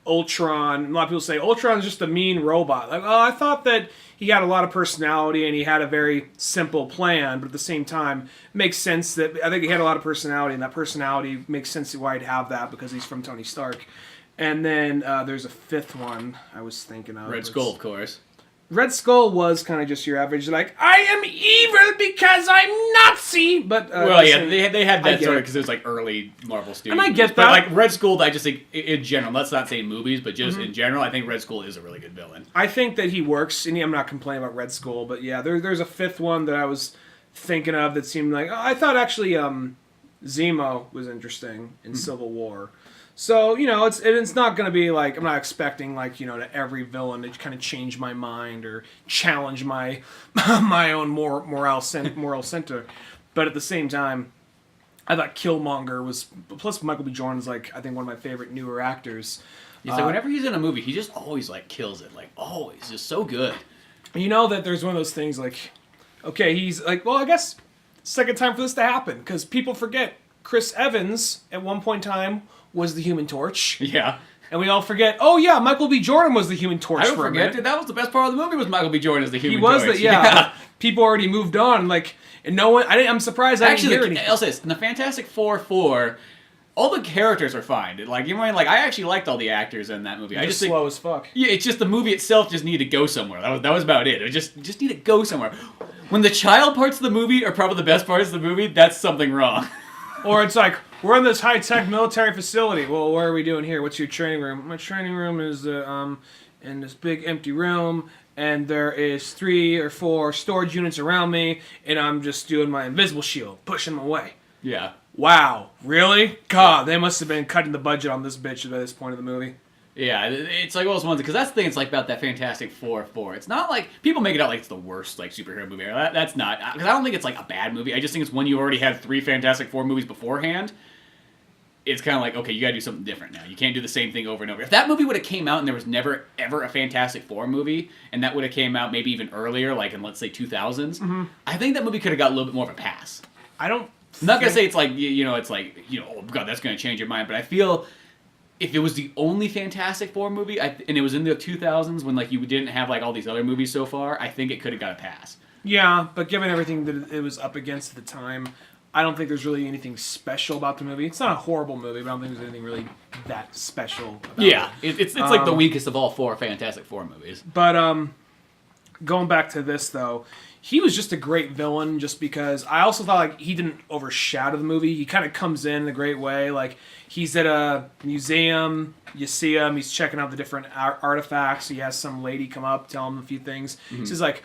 Ultron, a lot of people say Ultron's just a mean robot. Like, oh, I thought that he had a lot of personality and he had a very simple plan, but at the same time, it makes sense that I think he had a lot of personality, and that personality makes sense why he'd have that because he's from Tony Stark. And then there's a fifth one I was thinking of. Red Skull, of course. Red Skull was kind of just your average, like, I am evil because I'm Nazi! But, well, yeah, they had that sort of, because it was like early Marvel Studios. And I get that. But like Red Skull, I just think, in general, let's not say movies, but just in general, I think Red Skull is a really good villain. I think that he works, and I'm not complaining about Red Skull, but yeah, there's a fifth one that I was thinking of that seemed like, I thought actually Zemo was interesting in Civil War. So, you know, it's not going to be like, I'm not expecting like, you know, to every villain to kind of change my mind or challenge my my own moral center. But at the same time, I thought Killmonger was, plus Michael B. Jordan's like, I think one of my favorite newer actors. Yeah, so whenever he's in a movie, he just always like kills it. Like, always. Just so good. You know that there's one of those things like, okay, he's like, well, I guess second time for this to happen, because people forget Chris Evans at one point in time was the Human Torch. Yeah. And we all forget, oh yeah, Michael B. Jordan was the Human Torch. I don't forget, dude, that was the best part of the movie was Michael B. Jordan as the Human Torch. He was yeah. People already moved on, like, and no one, I'm surprised I didn't hear anything. I'll say this, in the Fantastic Four, all the characters are fine. Like, you know what I mean? Like, I actually liked all the actors in that movie. I just slow as fuck. Yeah, it's just the movie itself just needed to go somewhere. That was about it. It just need to go somewhere. When the child parts of the movie are probably the best parts of the movie, that's something wrong. Or it's like, we're in this high-tech military facility. Well, what are we doing here? What's your training room? My training room is in this big empty room, and there is 3 or 4 storage units around me, and I'm just doing my invisible shield, pushing them away. Yeah. Wow, really? God, they must have been cutting the budget on this bitch by this point of the movie. Yeah, it's like all those ones, because that's the thing it's like about that Fantastic Four. It's not like, people make it out like it's the worst like superhero movie. That's not, because I don't think it's like a bad movie. I just think it's when you already had 3 Fantastic Four movies beforehand, it's kind of like, okay, you gotta do something different now. You can't do the same thing over and over. If that movie would have came out and there was never, ever a Fantastic Four movie, and that would have came out maybe even earlier, like in, let's say, 2000s, I think that movie could have got a little bit more of a pass. I'm not gonna say it's like, it's like, oh god, that's gonna change your mind, but I feel if it was the only Fantastic Four movie, and it was in the 2000s when like you didn't have like all these other movies so far, I think it could have got a pass. Yeah, but given everything that it was up against at the time, I don't think there's really anything special about the movie. It's not a horrible movie, but I don't think there's anything really that special about it. It's like the weakest of all 4 Fantastic Four movies. But going back to this though, he was just a great villain just because I also thought like he didn't overshadow the movie. He kind of comes in a great way. Like he's at a museum, you see him, he's checking out the different artifacts. He has some lady come up, tell him a few things. He's like,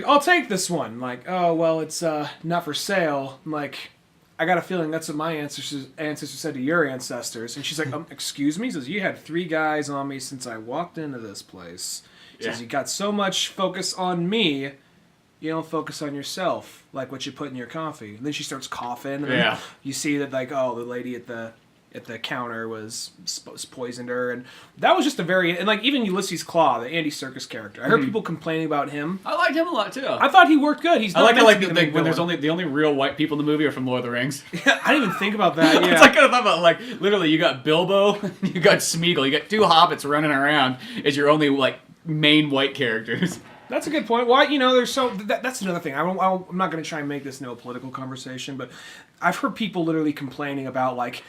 I'll take this one. Like, oh well, it's not for sale. I'm like, I got a feeling that's what my ancestors said to your ancestors. And she's like, excuse me? He says, you had 3 guys on me since I walked into this place. She says, you got so much focus on me, you don't focus on yourself, like what you put in your coffee. And then she starts coughing, and then you see that, like, oh, the lady at the at the counter was poisoned her, and that was just a very and like even Ulysses Claw, the Andy Serkis character. I heard people complaining about him. I liked him a lot too. I thought he worked good. He's not when there's only the only real white people in the movie are from Lord of the Rings. Yeah, I didn't even think about that. Yeah, It's like I thought about like literally you got Bilbo, you got Smeagol, you got two hobbits running around as your only like main white characters. That's a good point. Why, there's that's another thing. I'm not going to try and make this no political conversation, but I've heard people literally complaining about like,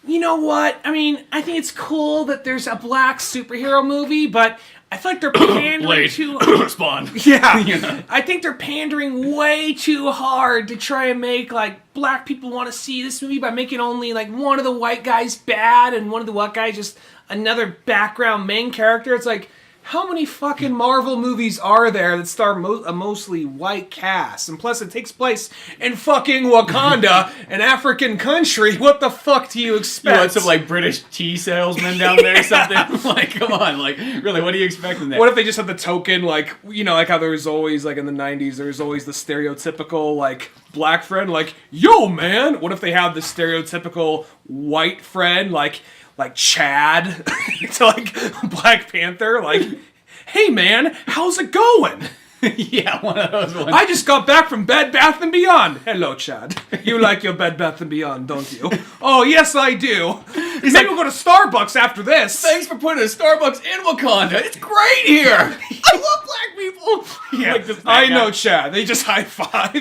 you know what? I mean, I think it's cool that there's a black superhero movie, but I feel like they're pandering too. Spawn. Yeah, I think they're pandering way too hard to try and make like black people want to see this movie by making only like one of the white guys bad and one of the white guys just another background main character. It's like, how many fucking Marvel movies are there that star a mostly white cast? And plus, it takes place in fucking Wakanda, an African country. What the fuck do you expect? You want some, like, British tea salesman down there or something? Like, come on. Like, really, what do you expect in that? What if they just had the token, like, like how there was always, like, in the 90s, there was always the stereotypical, like, black friend, like, yo, man! What if they had the stereotypical white friend, like Chad, to like Black Panther, like, hey man, how's it going? Yeah, one of those ones. I just got back from Bed Bath & Beyond. Hello, Chad. You like your Bed Bath & Beyond, don't you? Oh, yes, I do. Maybe we'll go to Starbucks after this. Thanks for putting a Starbucks in Wakanda. It's great here. I love black people. Yeah, like I know, Chad. They just high five.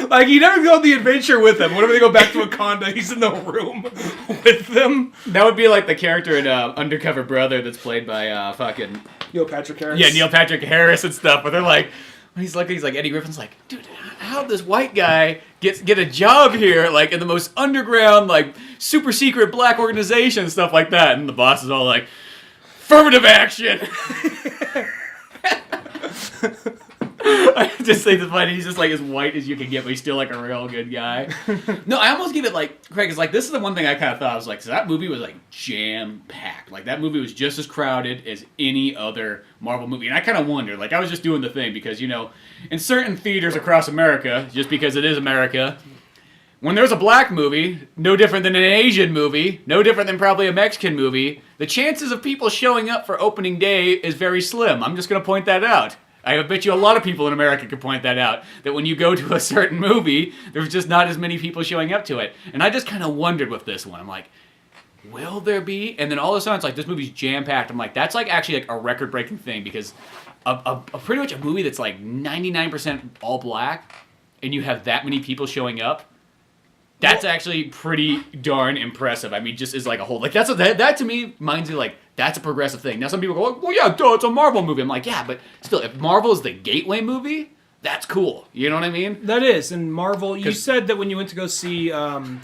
Like, you never go on the adventure with them. Whenever they go back to Wakanda, he's in the room with them. That would be like the character in Undercover Brother that's played by fucking... Neil Patrick Harris. Yeah, Neil Patrick Harris and stuff. But they're like... When he's like Eddie Griffin's like, dude, how this white guy get a job here, like in the most underground, like super secret black organization and stuff like that? And the boss is all like, affirmative action. I just think it's funny. He's just like as white as you can get, but he's still like a real good guy. No, I almost give it like Craig is like this is the one thing I kind of thought I was like, so that movie was like jam packed. Like that movie was just as crowded as any other Marvel movie, and I kind of wondered. Like I was just doing the thing because in certain theaters across America, just because it is America. When there's a black movie, no different than an Asian movie, no different than probably a Mexican movie, the chances of people showing up for opening day is very slim. I'm just going to point that out. I bet you a lot of people in America could point that out, that when you go to a certain movie, there's just not as many people showing up to it. And I just kind of wondered with this one. I'm like, will there be? And then all of a sudden, it's like, this movie's jam-packed. I'm like, that's like actually like a record-breaking thing because a pretty much a movie that's like 99% all black, and you have that many people showing up, that's actually pretty darn impressive. I mean, just as like a whole, like that to me reminds me like that's a progressive thing. Now some people go, well, yeah, duh, it's a Marvel movie. I'm like, yeah, but still, if Marvel is the gateway movie, that's cool. You know what I mean? That is, and Marvel. You said that when you went to go see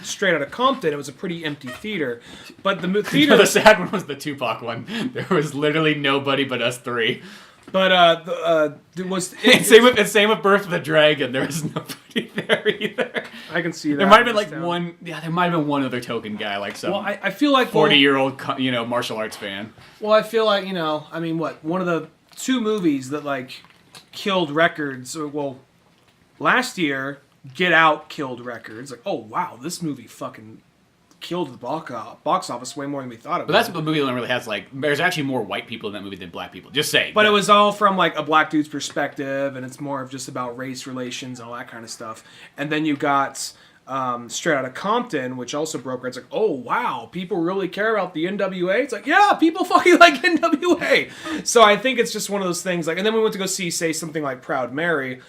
Straight Outta Compton, it was a pretty empty theater, but the theater. The sad one was the Tupac one. There was literally nobody but us three. But there was same with Birth of the Dragon. There was nobody there either. I can see that. There might have been like one. Yeah, there might have been one other token guy, like some. Well, I feel like 40-year-old martial arts fan. Well, I feel like I mean, one of the two movies that like killed records. Well, last year, Get Out killed records. Like, oh wow, this movie fucking killed the box office way more than we thought it would. But that's what the movie really has, like, there's actually more white people in that movie than black people. Just saying. But it was all from, like, a black dude's perspective, and it's more of just about race relations and all that kind of stuff. And then you got Straight Outta Compton, which also broke records. Like, oh, wow, people really care about the NWA? It's like, yeah, people fucking like NWA. So I think it's just one of those things. Like, and then we went to go see, say, something like Proud Mary,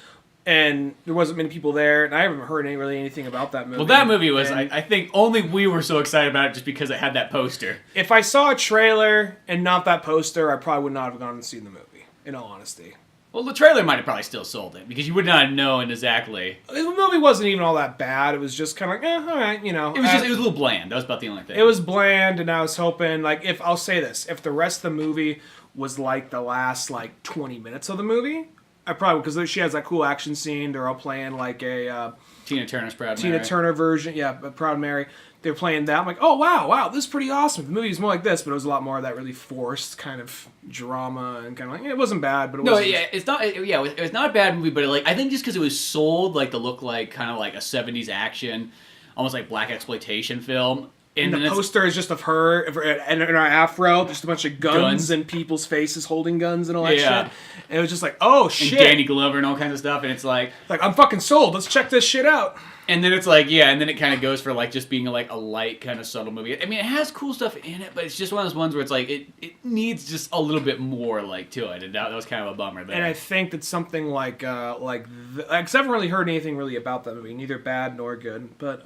and there wasn't many people there, and I haven't heard anything about that movie. Well, that movie was, I think, only we were so excited about it just because it had that poster. If I saw a trailer and not that poster, I probably would not have gone and seen the movie, in all honesty. Well, the trailer might have probably still sold it, because you would not have known exactly. The movie wasn't even all that bad. It was just kind of like, all right, It was a little bland. That was about the only thing. It was bland, and I was hoping, like, I'll say this, if the rest of the movie was like the last, like, 20 minutes of the movie, I probably, because she has that cool action scene. They're all playing like a Tina Turner's Proud Mary. Tina Turner version, yeah, Proud Mary. They're playing that. I'm like, oh wow, this is pretty awesome. The movie was more like this, but it was a lot more of that really forced kind of drama and kind of like it wasn't bad, but it wasn't. No, yeah, it's not. Yeah, it was not a bad movie, but I think just because it was sold like to look like kind of like a '70s action, almost like black exploitation film. And the poster is just of her and her afro, just a bunch of guns and people's faces holding guns and all that shit. And it was just like, oh shit. And Danny Glover and all kinds of stuff. And it's like I'm fucking sold. Let's check this shit out. And then it's like, and then it kind of goes for like just being like a light kind of subtle movie. I mean, it has cool stuff in it, but it's just one of those ones where it's like it needs just a little bit more like to it, and that was kind of a bummer there. And I think that something like because I haven't really heard anything really about that movie, neither bad nor good. But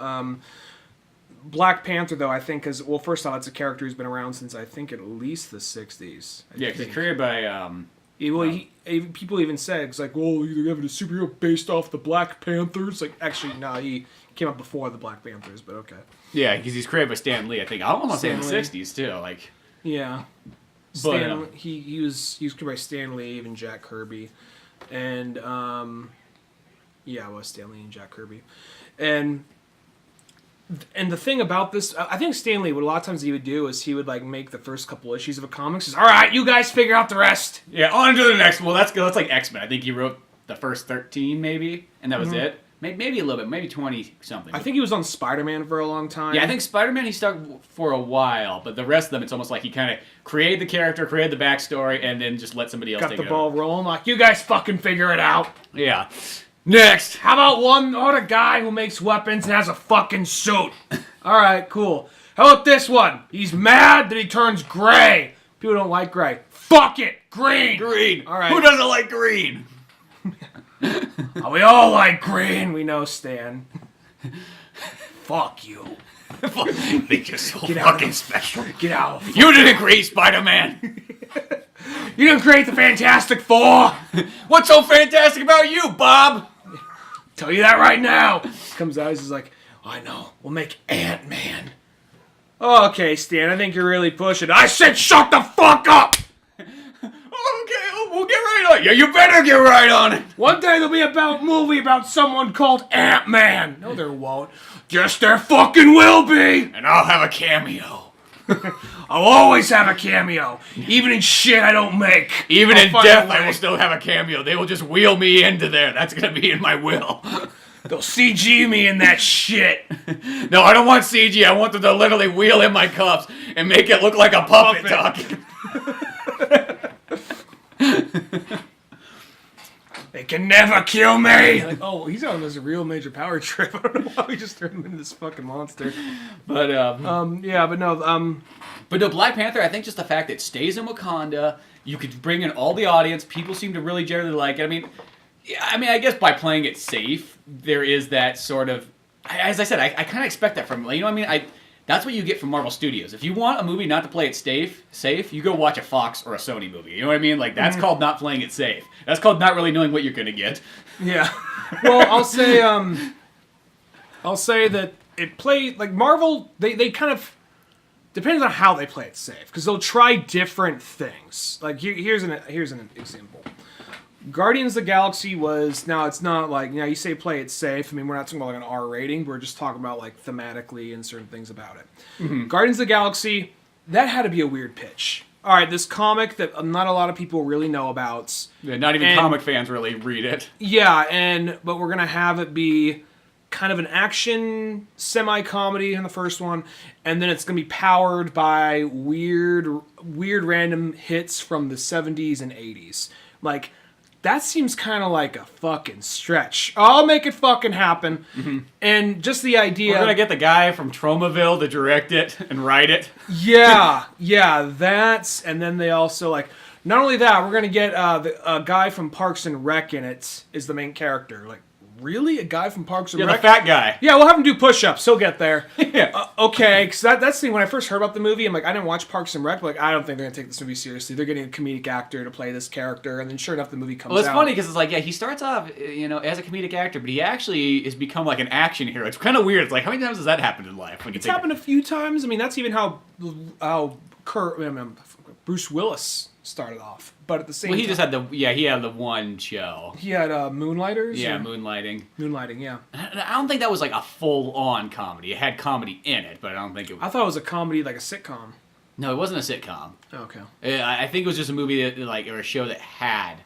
Black Panther, though, I think first off, it's a character who's been around since I think at least the '60s. Because it's created by. People even said it's like, well, you're having a superhero based off the Black Panthers. Like, actually, no, he came up before the Black Panthers, but okay. Yeah, because he's created by Stan Lee. I think I almost say in the '60s too. Like, yeah, he was created by Stan Lee and Jack Kirby, and it was Stan Lee and Jack Kirby, and the thing about this, I think Stan Lee, what a lot of times he would do is he would like make the first couple issues of a comic. Says, all right, you guys figure out the rest. Yeah, on to the next. Well, that's like X-Men. I think he wrote the first 13 maybe, and that was it. Maybe a little bit, maybe 20 something. I think he was on Spider-Man for a long time. Yeah, I think Spider-Man he stuck for a while, but the rest of them it's almost like he kind of created the character, created the backstory, and then just let somebody else take it over. Got the ball rolling. Like, you guys fucking figure it out. Yeah. Next. How about a guy who makes weapons and has a fucking suit? All right, cool. How about this one? He's mad that he turns gray. People don't like gray. Fuck it, green. Green. All right. Who doesn't like green? We all like green. We know, Stan. Fuck you. You think you're so fucking special. Get out. You didn't create Spider-Man. You didn't create the Fantastic Four. What's so fantastic about you, Bob? Tell you that right now. Comes out, he's like, I know. We'll make Ant-Man. Okay, Stan, I think you're really pushing. I said shut the fuck up! Okay, we'll get right on it. Yeah, you better get right on it. One day there'll be a movie about someone called Ant-Man. No, there won't. Yes, there fucking will be. And I'll have a cameo. I'll always have a cameo. Even in shit I don't make. Even in death, I will still have a cameo. They will just wheel me into there. That's going to be in my will. They'll CG me in that shit. No, I don't want CG. I want them to literally wheel in my cups and make it look like a puppet talking. They can never kill me. Like, oh, he's on this real major power trip. I don't know why we just turned him into this fucking monster. But But no, Black Panther. I think just the fact that it stays in Wakanda, you could bring in all the audience. People seem to really generally like it. I mean, I guess by playing it safe, there is that sort of. As I said, I kind of expect that from that's what you get from Marvel Studios. If you want a movie not to play it safe, you go watch a Fox or a Sony movie. You know what I mean? Like, that's called not playing it safe. That's called not really knowing what you're going to get. Yeah. Well, I'll say that it played, like, Marvel, they kind of, depends on how they play it safe, because they'll try different things. Like, here's an example. Guardians of the Galaxy was, now it's not like, you say play it safe. I mean, we're not talking about like an R rating. We're just talking about like thematically and certain things about it. Mm-hmm. Guardians of the Galaxy, that had to be a weird pitch. All right, this comic that not a lot of people really know about. Yeah, not even comic fans really read it. Yeah, but we're going to have it be kind of an action semi-comedy in the first one, and then it's going to be powered by weird random hits from the 70s and 80s. Like, that seems kind of like a fucking stretch. I'll make it fucking happen. Mm-hmm. And just the idea... We're going to get the guy from Tromaville to direct it and write it. Yeah, that's... And then they also, like... Not only that, we're going to get a guy from Parks and Rec in it is the main character. Like, really? A guy from Parks and Rec? Yeah, the fat guy. Yeah, we'll have him do push-ups. He'll get there. Yeah. Okay, because that's the thing. When I first heard about the movie, I'm like, I didn't watch Parks and Rec, but like, I don't think they're going to take this movie seriously. They're getting a comedic actor to play this character, and then sure enough, the movie comes out. Well, it's funny because it's like, yeah, he starts off, as a comedic actor, but he actually has become like an action hero. It's kind of weird. It's like, how many times has that happened in life? It's happened a few times. I mean, that's even how Bruce Willis started off. But at the same time... Well, he had the one show. He had Moonlighters? Yeah, Moonlighting. Moonlighting, yeah. I don't think that was like a full-on comedy. It had comedy in it, but I don't think it was... I thought it was a comedy, like a sitcom. No, it wasn't a sitcom. Okay. I think it was just a movie that, or a show that had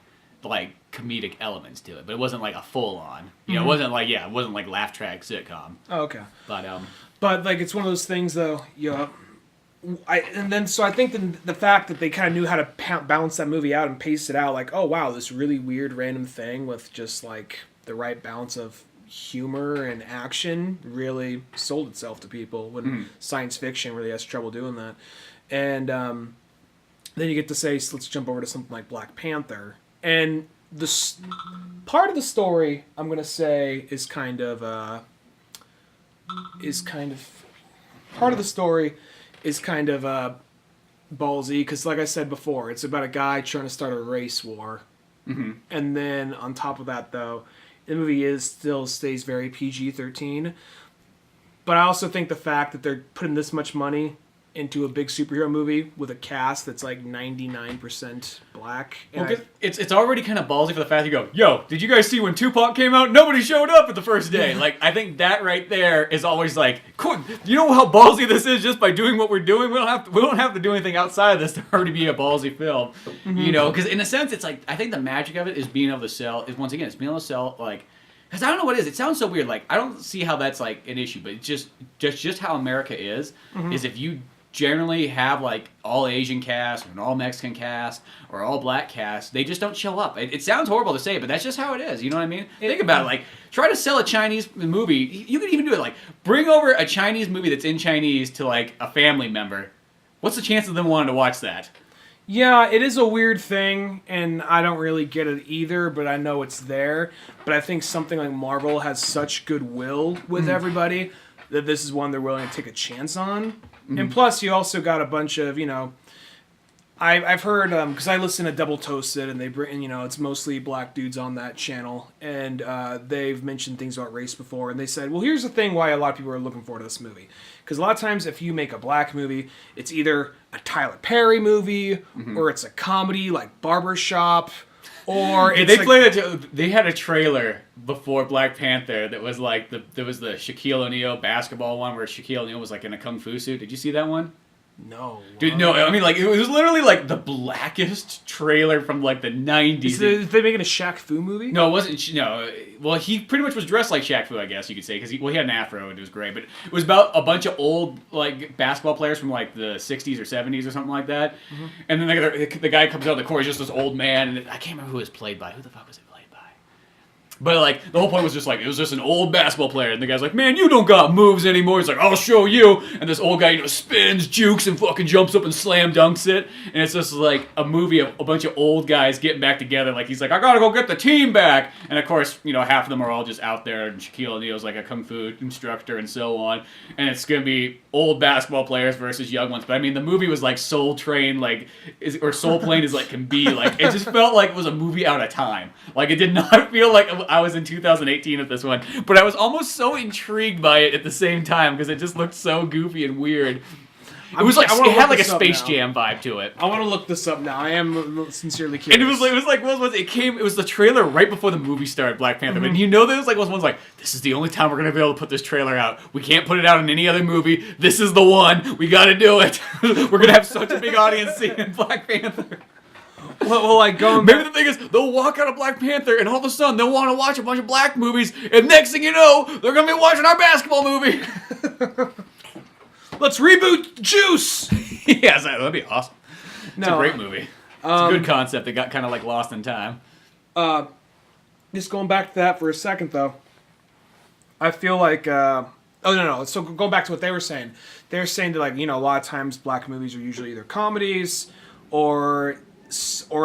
like comedic elements to it, but it wasn't like a full on. You know, it wasn't like laugh track sitcom. Oh, okay. But like it's one of those things though. I think the fact that they kind of knew how to balance that movie out and pace it out, like, oh wow, this really weird random thing with just like the right balance of humor and action really sold itself to people when science fiction really has trouble doing that. And then you get to say, so let's jump over to something like Black Panther. And part of the story, I'm gonna say, is kind of ballsy, because like I said before, it's about a guy trying to start a race war. And then on top of that, though, the movie still stays very PG-13. But I also think the fact that they're putting this much money into a big superhero movie with a cast that's like 99% black. Well, it's already kind of ballsy for the fact that you go, yo, did you guys see when Tupac came out? Nobody showed up at the first day. Like, I think that right there is always like, cool. You know how ballsy this is just by doing what we're doing? We don't have to do anything outside of this to already be a ballsy film. You know, because in a sense, it's like, I think the magic of it is being able to sell, once again, it's being able to sell, like, because I don't know what it is. It sounds so weird. Like, I don't see how that's like an issue, but it's just how America is if you generally have like all Asian cast or an all Mexican cast or all black cast, they just don't show up. It sounds horrible to say, but that's just how it is. You know what I mean? Think about it. Like, try to sell a Chinese movie. You can even do it like, bring over a Chinese movie that's in Chinese to like a family member. What's the chance of them wanting to watch that? Yeah, it is a weird thing, and I don't really get it either, but I know it's there. But I think something like Marvel has such goodwill with everybody that this is one they're willing to take a chance on. And plus, you also got a bunch of, I've heard, because I listen to Double Toasted, and they bring, it's mostly black dudes on that channel, and they've mentioned things about race before, and they said, well, here's the thing why a lot of people are looking forward to this movie. Because a lot of times, if you make a black movie, it's either a Tyler Perry movie, or it's a comedy like Barbershop, or it's they had a trailer before Black Panther that was like there was the Shaquille O'Neal basketball one where Shaquille O'Neal was like in a kung fu suit. Did you see that one? No. Dude, no. I mean, like, it was literally like the blackest trailer from like the 90s. Is they making a Shaq Fu movie? No, it wasn't. No. Well, he pretty much was dressed like Shaq Fu, I guess you could say, because he had an afro and it was great. But it was about a bunch of old like basketball players from like the 60s or 70s or something like that. And then the guy comes out of the court, he's just this old man, and I can't remember who it was played by. Who the fuck was it played by? But like the whole point was just like it was just an old basketball player, and the guy's like, "Man, you don't got moves anymore." He's like, "I'll show you." And this old guy, spins, jukes, and fucking jumps up and slam dunks it. And it's just like a movie of a bunch of old guys getting back together. Like he's like, "I gotta go get the team back." And of course, half of them are all just out there, and Shaquille O'Neal's like a kung fu instructor and so on. And it's gonna be old basketball players versus young ones. But I mean, the movie was like Soul Train, or Soul Plane as like can be. Like it just felt like it was a movie out of time. Like it did not feel like I was in 2018 at this one, but I was almost so intrigued by it at the same time because it just looked so goofy and weird. It was like it had like a Space Jam vibe to it. I want to look this up now. I am sincerely curious. And it was the trailer right before the movie started, Black Panther. And there was like one's like, this is the only time we're gonna be able to put this trailer out. We can't put it out in any other movie. This is the one. We got to do it. We're gonna have such a big audience seeing Black Panther. Well, like maybe the thing is they'll walk out of Black Panther and all of a sudden they'll want to watch a bunch of black movies, and next thing you know, they're gonna be watching our basketball movie. Let's reboot Juice. Yes, that'd be awesome. It's a great movie. It's a good concept that got kind of like lost in time. Just going back to that for a second, though, I feel like. No. So going back to what they were saying, they're saying that a lot of times black movies are usually either comedies or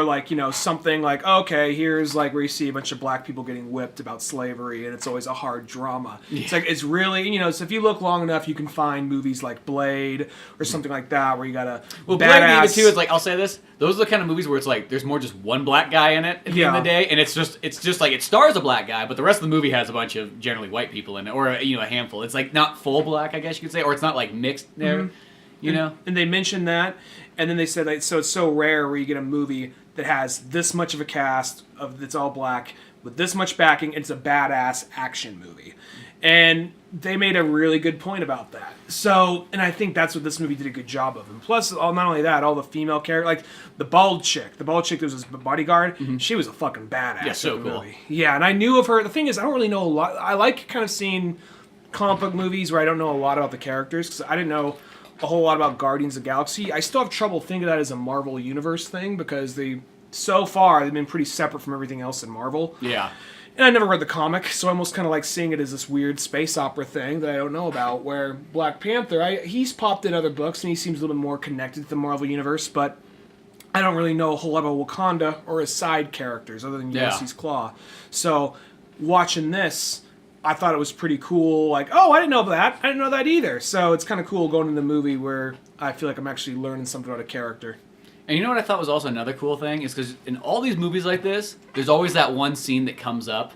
like something like, okay, here's like where you see a bunch of black people getting whipped about slavery, and it's always a hard drama. Yeah. It's like it's really so if you look long enough, you can find movies like Blade or something like that where you got a Blade even too. It's like, I'll say this: those are the kind of movies where it's like there's more just one black guy in it at the end of the day, and it's just like it stars a black guy, but the rest of the movie has a bunch of generally white people in it, or a handful. It's like not full black, I guess you could say, or it's not like mixed there. And they mentioned that, and then they said that so it's so rare where you get a movie that has this much of a cast that's all black with this much backing. It's a badass action movie, And they made a really good point about that. So, and I think that's what this movie did a good job of. And plus, not only that, all the female characters, like the bald chick that was his bodyguard, she was a fucking badass. Yeah, so in the cool. movie. Yeah, and I knew of her. The thing is, I don't really know a lot. I like kind of seeing comic book movies where I don't know a lot about the characters, because I didn't know a whole lot about Guardians of the Galaxy. I still have trouble thinking of that as a Marvel Universe thing, because so far, they've been pretty separate from everything else in Marvel. Yeah. And I never read the comic, so I almost kind of like seeing it as this weird space opera thing that I don't know about, where Black Panther, he's popped in other books, and he seems a little bit more connected to the Marvel Universe, but I don't really know a whole lot about Wakanda or his side characters, other than Ulysses Claw. So, watching this, I thought it was pretty cool, like, oh, I didn't know that, I didn't know that either. So it's kind of cool going into the movie where I feel like I'm actually learning something about a character. And you know what I thought was also another cool thing? Is because in all these movies like this, there's always that one scene that comes up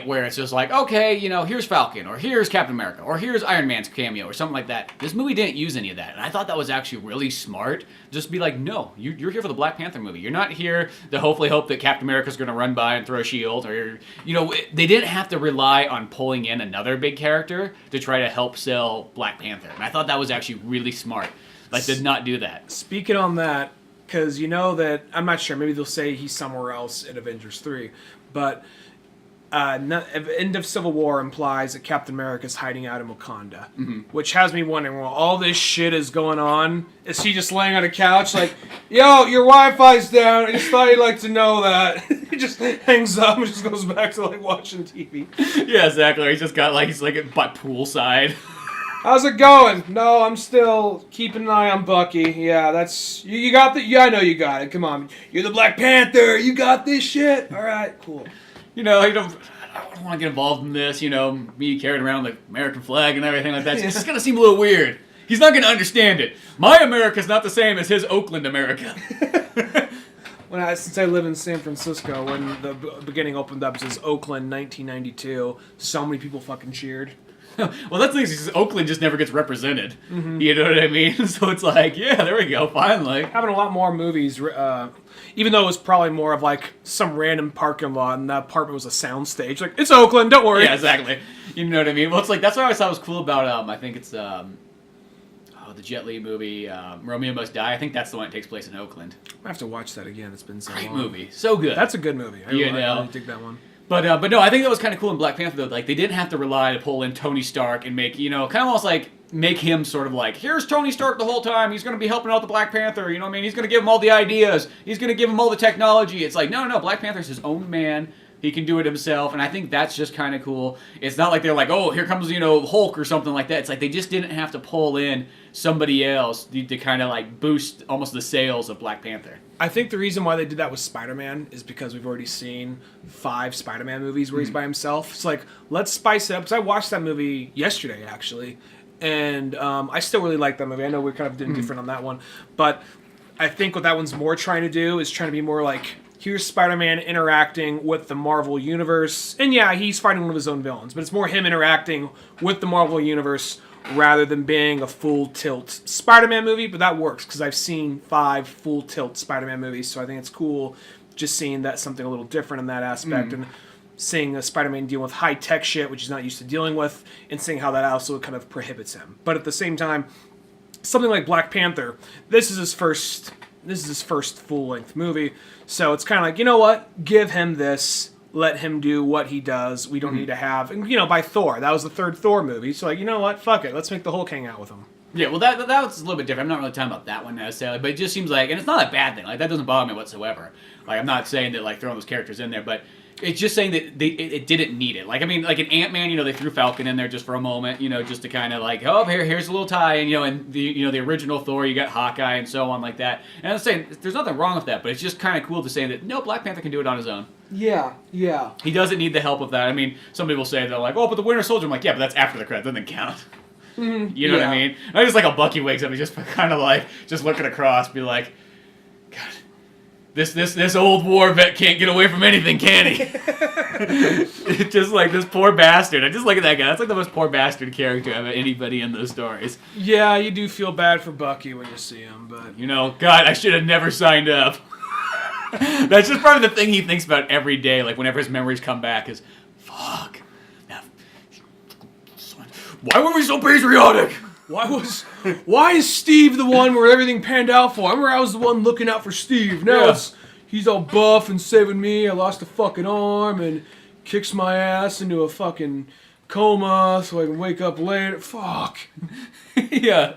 where it's just like, okay, here's Falcon, or here's Captain America, or here's Iron Man's cameo, or something like that. This movie didn't use any of that. And I thought that was actually really smart. Just be like, no, you're here for the Black Panther movie. You're not here to hopefully hope that Captain America's going to run by and throw a shield. Or, they didn't have to rely on pulling in another big character to try to help sell Black Panther. And I thought that was actually really smart. Like, did not do that. Speaking on that, because you know that, I'm not sure, maybe they'll say he's somewhere else in Avengers 3, but end of Civil War implies that Captain America's hiding out in Wakanda, which has me wondering, well, all this shit is going on, is he just laying on a couch like, yo, your Wi-Fi's down, I just thought you'd like to know that. He just hangs up and just goes back to, like, watching TV. Yeah, exactly. He's like by poolside. How's it going? No, I'm still keeping an eye on Bucky. Yeah, that's... You got the... Yeah, I know you got it. Come on. You're the Black Panther. You got this shit. All right, cool. I don't want to get involved in this, me carrying around the American flag and everything like that. It's just going to seem a little weird. He's not going to understand it. My America's not the same as his Oakland America. Since I live in San Francisco, when the beginning opened up, it says Oakland 1992, so many people fucking cheered. Well, that's the thing, is Oakland just never gets represented. You know what I mean? So it's like, yeah, there we go, finally. Having a lot more movies, even though it was probably more of like some random parking lot and that apartment was a soundstage. Like, it's Oakland, don't worry. Yeah, exactly. You know what I mean? Well, it's like, that's what I always thought was cool about, I think it's, the Jet Li movie, Romeo Must Die. I think that's the one that takes place in Oakland. I have to watch that again. It's been so long. Great movie. So good. That's a good movie. I really dig that one. But no, I think that was kind of cool in Black Panther, though. Like, they didn't have to rely to pull in Tony Stark and make, kind of almost like, make him sort of like, here's Tony Stark the whole time. He's going to be helping out the Black Panther. You know what I mean? He's going to give him all the ideas. He's going to give him all the technology. It's like, no, Black Panther's his own man. He can do it himself, and I think that's just kind of cool. It's not like they're like, oh, here comes, Hulk or something like that. It's like they just didn't have to pull in somebody else to kind of like boost almost the sales of Black Panther. I think the reason why they did that with Spider-Man is because we've already seen 5 Spider-Man movies where he's by himself. It's like, let's spice it up. Because I watched that movie yesterday, actually, and I still really like that movie. I know we're kind of different on that one, but I think what that one's more trying to do is trying to be more like, here's Spider-Man interacting with the Marvel Universe. And yeah, he's fighting one of his own villains, but it's more him interacting with the Marvel Universe rather than being a full-tilt Spider-Man movie. But that works, because I've seen 5 full-tilt Spider-Man movies, so I think it's cool just seeing that something a little different in that aspect, and seeing a Spider-Man deal with high-tech shit, which he's not used to dealing with, and seeing how that also kind of prohibits him. But at the same time, something like Black Panther, this is his first full-length movie, so it's kind of like, you know what? Give him this. Let him do what he does. We don't need to have... And, by Thor. That was the 3rd Thor movie. So, like, you know what? Fuck it. Let's make the Hulk hang out with him. Yeah, well, that was a little bit different. I'm not really talking about that one necessarily, but it just seems like... And it's not a bad thing. Like, that doesn't bother me whatsoever. Like, I'm not saying that, like, throwing those characters in there, but... It's just saying that it didn't need it. Like, I mean, like in Ant-Man, they threw Falcon in there just for a moment, just to kind of like, oh, here's a little tie, and the original Thor, you got Hawkeye and so on like that. And I'm saying there's nothing wrong with that, but it's just kind of cool to say that no, Black Panther can do it on his own. Yeah. He doesn't need the help of that. I mean, some people say they're like, oh, but the Winter Soldier. I'm like, yeah, but that's after the credits. That doesn't count. You know what I mean? I just like a Bucky wakes up and just kind of like just looking across, be like, God. This old war vet can't get away from anything, can he? Just like this poor bastard. I just look at that guy. That's like the most poor bastard character of anybody in those stories. Yeah, you do feel bad for Bucky when you see him, but... God, I should have never signed up. That's just probably the thing he thinks about every day, like whenever his memories come back is, fuck. Now, Why were we so patriotic? Why is Steve the one where everything panned out for? I remember I was the one looking out for Steve. Now he's all buff and saving me. I lost a fucking arm and kicks my ass into a fucking coma so I can wake up later. Fuck. Yeah.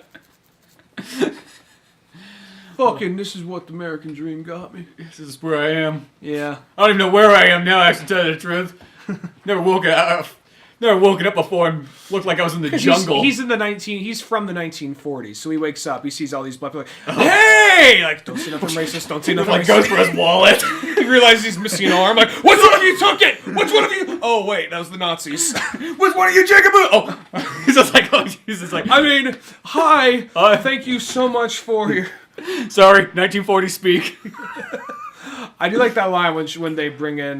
Fucking, this is what the American dream got me. This is where I am. Yeah. I don't even know where I am now, I should tell you the truth. Never woken up before and looked like I was in the jungle. He's from the 1940s, so he wakes up, he sees all these black people like, hey! Like, don't say nothing racist, don't say nothing like racist. goes for his wallet. He realizes he's missing an arm, like, which one of you took it? Which one of you? Oh, wait, that was the Nazis. Which one of you, Jacob? Oh. He's just like, I mean, hi, thank you so much for your... Sorry, 1940 speak. I do like that line when they bring in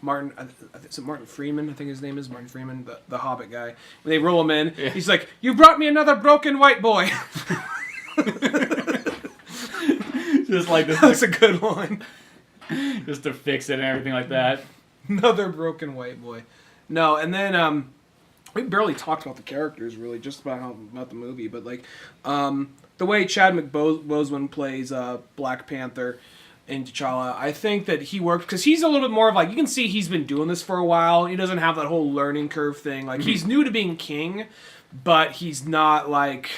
Martin. Is it Martin Freeman? I think his name is Martin Freeman, the Hobbit guy. When they roll him in, he's like, "You brought me another broken white boy." Just like this. That's a good line. Just to fix it and everything like that. Another broken white boy. No, and then we barely talked about the characters really, just about the movie, but like the way Chadwick Boseman plays Black Panther in T'Challa, I think that he worked because he's a little bit more of like, you can see he's been doing this for a while. He doesn't have that whole learning curve thing. Like he's new to being king, but he's not like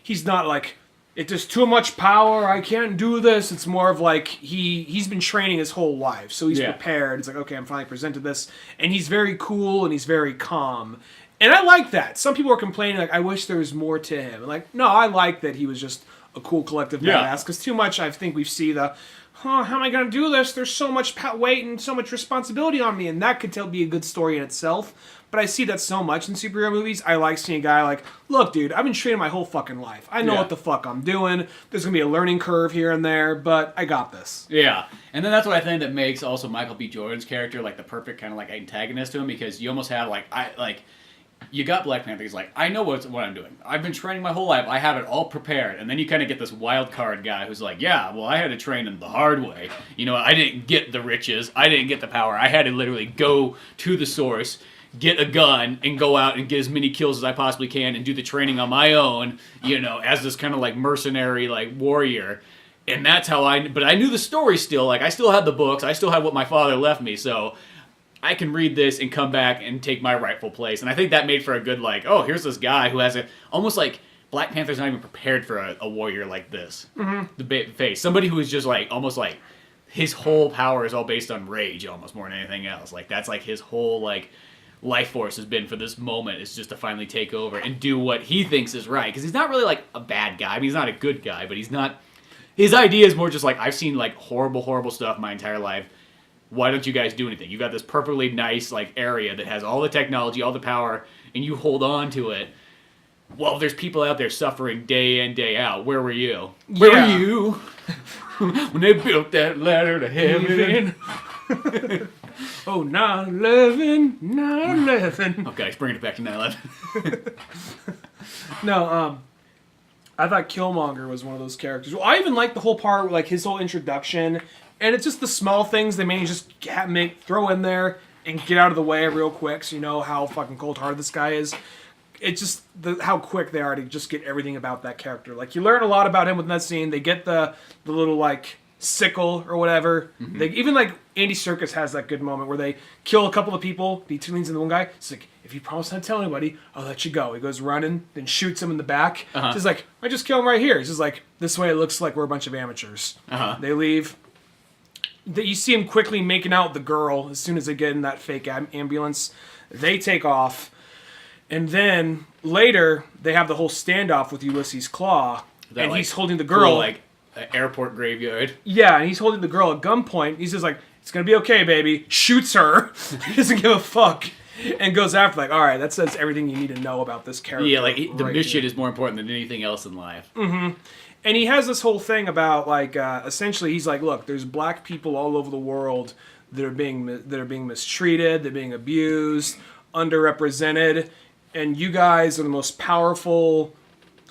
it's just too much power. I can't do this. It's more of like he's been training his whole life, so he's prepared. It's like, okay, I'm finally presented this, and he's very cool and he's very calm. And I like that. Some people are complaining, like, I wish there was more to him. And like, no, I like that he was just a cool collective badass. Because too much, I think we see how am I going to do this? There's so much weight and so much responsibility on me. And that could be a good story in itself. But I see that so much in superhero movies. I like seeing a guy like, look, dude, I've been training my whole fucking life. I know what the fuck I'm doing. There's going to be a learning curve here and there, but I got this. Yeah. And then that's what I think that makes also Michael B. Jordan's character like the perfect kind of like antagonist to him, because you almost have you got Black Panther. He's like, I know what I'm doing. I've been training my whole life. I have it all prepared. And then you kind of get this wild card guy who's like, yeah, well, I had to train in the hard way. You know, I didn't get the riches. I didn't get the power. I had to literally go to the source, get a gun, and go out and get as many kills as I possibly can and do the training on my own, you know, as this kind of like mercenary, like warrior. And that's how but I knew the story still. Like, I still had the books. I still had what my father left me. So I can read this and come back and take my rightful place. And I think that made for a good, like, oh, here's this guy who has almost like, Black Panther's not even prepared for a warrior like this. Mm-hmm. The face. Somebody who is just like, almost like, his whole power is all based on rage almost more than anything else. Like, that's like his whole, like, life force has been for this moment, is just to finally take over and do what he thinks is right. Because he's not really like a bad guy. I mean, he's not a good guy, but he's not, his idea is more just like, I've seen like horrible, horrible stuff my entire life. Why don't you guys do anything? You got this perfectly nice like area that has all the technology, all the power, and you hold on to it. Well, there's people out there suffering day in, day out. Where were you? Where were you when they built that ladder to heaven? Oh, 9/11, 9/11. Okay, let's bring it back to 9/11. No, I thought Killmonger was one of those characters. Well, I even liked the whole part, like his whole introduction. And it's just the small things they may just throw in there and get out of the way real quick, so you know how fucking cold-hearted this guy is. It's just how quick they are to just get everything about that character. Like, you learn a lot about him within that scene. They get the little, like, sickle or whatever. Mm-hmm. Even, like, Andy Serkis has that good moment where they kill a couple of people. He leans into one guy. It's like, if you promise not to tell anybody, I'll let you go. He goes running, then shoots him in the back. Uh-huh. He's like, I just kill him right here. He's just like, this way it looks like we're a bunch of amateurs. Uh-huh. They leave. You see him quickly making out the girl as soon as they get in that fake ambulance. They take off. And then later, they have the whole standoff with Ulysses Claw. And he's holding the girl. Cool, like an airport graveyard. Yeah, and he's holding the girl at gunpoint. He's just like, it's going to be okay, baby. Shoots her. He doesn't give a fuck. And goes after, like, all right, that says everything you need to know about this character. Yeah, like, the mission is more important than anything else in life. Mm-hmm. And he has this whole thing about, like, essentially, he's like, look, there's black people all over the world that are being mistreated, they're being abused, underrepresented, and you guys are the most powerful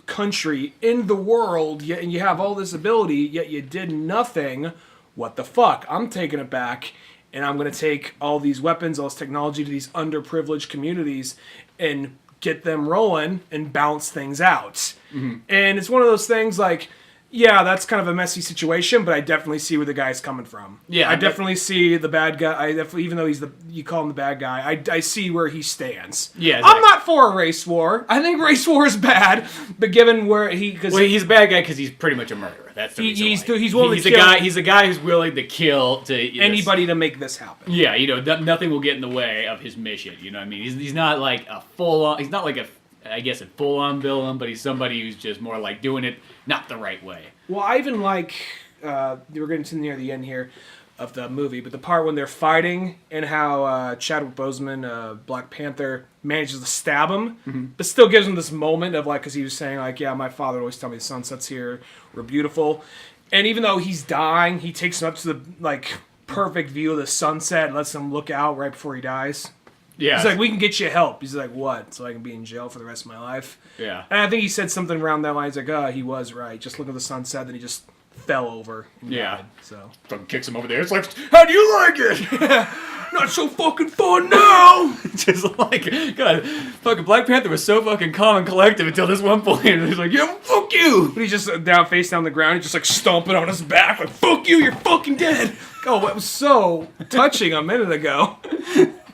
country in the world, yet and you have all this ability, yet you did nothing. What the fuck? I'm taking it back, and I'm going to take all these weapons, all this technology to these underprivileged communities and get them rolling and balance things out. And it's one of those things like, yeah, that's kind of a messy situation, but I definitely see where the guy's coming from. Yeah, I definitely see the bad guy. I definitely, even though you call him the bad guy, I see where he stands. Yeah, I'm not for a race war. I think race war is bad, but given where he's a bad guy because he's pretty much a murderer. That's the reason why. He's willing to kill. He's a guy who's willing to kill anybody to make this happen. Yeah, nothing will get in the way of his mission. You know what I mean? He's not like a full on. He's not like a full on villain, but he's somebody who's just more like doing it not the right way. Well, I even like, we're getting to near the end here of the movie, but the part when they're fighting and how Chadwick Boseman, Black Panther, manages to stab him, but still gives him this moment of like, because he was saying like, yeah, my father always told me the sunsets here were beautiful. And even though he's dying, he takes him up to the like perfect view of the sunset and lets him look out right before he dies. Yeah. He's like, we can get you help. He's like, what? So I can be in jail for the rest of my life? Yeah. And I think he said something around that line. He's like, he was right. Just look at the sunset. Then he just fell over and died. So fucking kicks him over there. It's like, how do you like it? Not so fucking fun now. Just like, God, fucking Black Panther was so fucking calm and collective until this one point. And he's like, yeah, fuck you. But he's just face down the ground. He's just like stomping on his back. Like, fuck you, you're fucking dead. Oh, it was so touching a minute ago.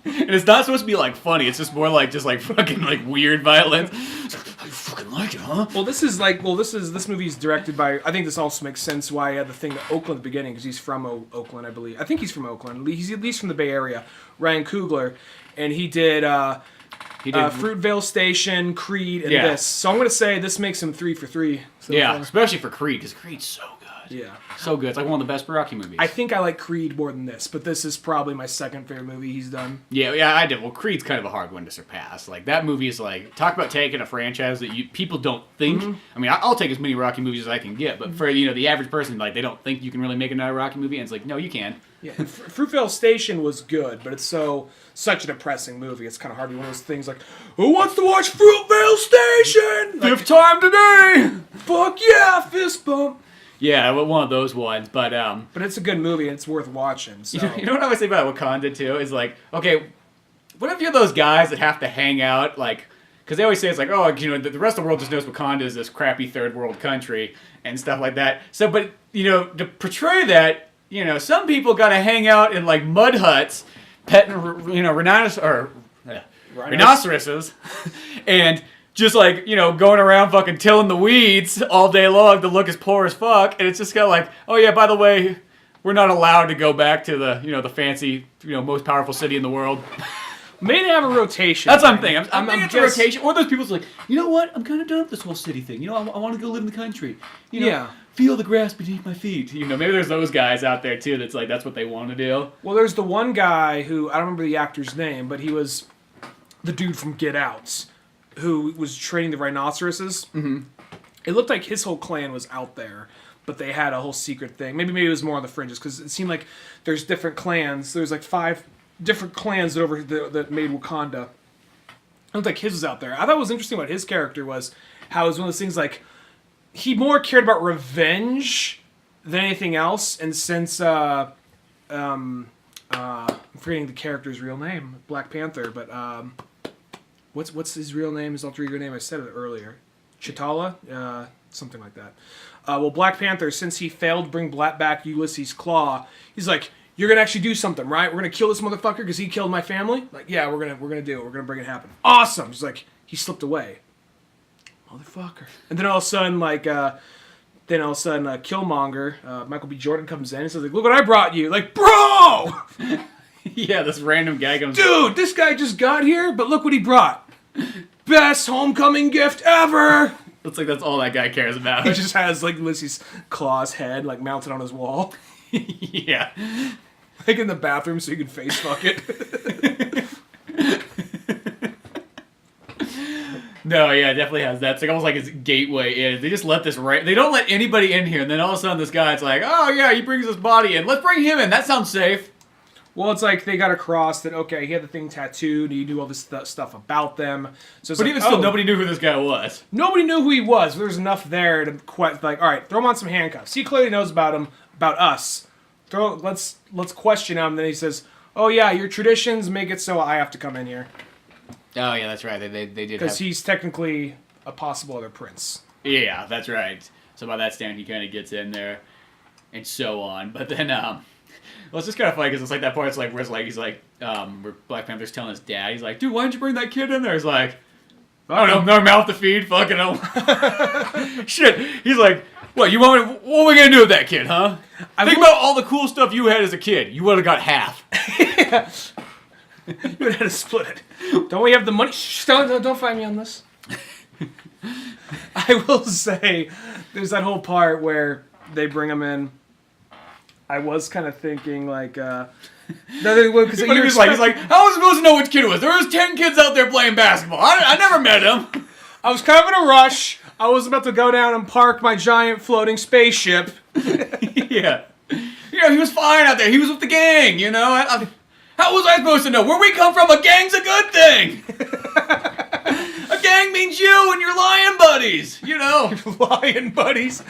And it's not supposed to be like funny. It's just more like fucking like weird violence. I fucking like it, huh? This movie's directed by. I think this also makes sense why he had the thing to Oakland at the beginning because he's from Oakland, I believe. I think he's from Oakland. He's at least from the Bay Area. Ryan Coogler, and he did Fruitvale Station, Creed, and this. So I'm gonna say this makes him 3 for 3. So yeah, especially for Creed because Creed's so good. Yeah. So good. It's like one of the best Rocky movies. I think I like Creed more than this, but this is probably my second favorite movie he's done. Yeah, I did. Well, Creed's kind of a hard one to surpass. Like, that movie is like, talk about taking a franchise that people don't think. I mean, I'll take as many Rocky movies as I can get, but for, the average person, like, they don't think you can really make another Rocky movie, and it's like, no, you can. Yeah, Fruitvale Station was good, but it's such a depressing movie. It's kind of hard to be one of those things like, who wants to watch Fruitvale Station? Fifth time today! Fuck yeah, fist bump. Yeah, one of those ones, but it's a good movie and it's worth watching. So. You know what I always say about Wakanda too is like, okay, what if you're those guys that have to hang out like, because they always say it's like, oh, the rest of the world just knows Wakanda is this crappy third world country and stuff like that. So, but to portray that, some people got to hang out in like mud huts, petting rhinoceroses, and. Just like, going around fucking tilling the weeds all day long to look as poor as fuck. And it's just kind of like, oh yeah, by the way, we're not allowed to go back to the, the fancy, most powerful city in the world. Maybe have a rotation. That's what I'm thinking. I'm thinking it's a rotation. Or those people's like, you know what? I'm kind of done with this whole city thing. I want to go live in the country. Feel the grass beneath my feet. Maybe there's those guys out there too that's like, that's what they want to do. Well, there's the one guy who, I don't remember the actor's name, but he was the dude from Get Out. Who was training the rhinoceroses. It looked like his whole clan was out there, but they had a whole secret thing. Maybe it was more on the fringes, because it seemed like there's different clans. There's like 5 different clans that made Wakanda. It looked like his was out there. I thought what was interesting about his character was how it was one of those things like, he more cared about revenge than anything else, and since, I'm forgetting the character's real name, Black Panther, but, What's his real name? His alter ego name? I said it earlier. Chitala? Something like that. Well, Black Panther, since he failed to bring back Ulysses Claw, he's like, you're going to actually do something, right? We're going to kill this motherfucker because he killed my family? Like, yeah, we're gonna do it. We're going to bring it happen. Awesome! He's like, he slipped away. Motherfucker. And then all of a sudden, Killmonger, Michael B. Jordan comes in and says, like, look what I brought you. Like, bro! Yeah, this random guy comes. Dude, this guy just got here, but look what he brought. Best homecoming gift ever! Looks like that's all that guy cares about. He just has, like, Ulysses Claw's head, like, mounted on his wall. Yeah. Like in the bathroom so you can face fuck it. No, yeah, it definitely has that. It's like almost like his gateway in. They just let this they don't let anybody in here, and then all of a sudden this guy's like, oh yeah, he brings his body in. Let's bring him in. That sounds safe. Well, it's like they got across that, okay, he had the thing tattooed, he knew all this stuff about them. So but like, even still, nobody knew who this guy was. Nobody knew who he was. There was enough there to like, all right, throw him on some handcuffs. He clearly knows about him, about us. Let's question him. Then he says, oh yeah, your traditions make it so I have to come in here. Oh yeah, that's right. They did because he's technically a possible other prince. Yeah, that's right. So by that stand, he kind of gets in there, and so on. But then, well, it's just kind of funny because it's like that part. It's like where it's like he's like, where Black Panther's telling his dad, he's like, "Dude, why didn't you bring that kid in there?" He's like, "I don't know, another mouth to feed, fucking hell." Shit. He's like, "What? What are we gonna do with that kid, huh? Think about all the cool stuff you had as a kid. You would have got half." You would have had to split it. Don't we have the money? Shh, don't find me on this. I will say, there's that whole part where they bring him in. I was kind of thinking like, because he's like, how was I supposed to know which kid it was? There was 10 kids out there playing basketball. I never met him. I was kind of in a rush. I was about to go down and park my giant floating spaceship. Yeah. He was fine out there. He was with the gang, How was I supposed to know? Where we come from, a gang's a good thing. A gang means you and your lion buddies, Lion buddies.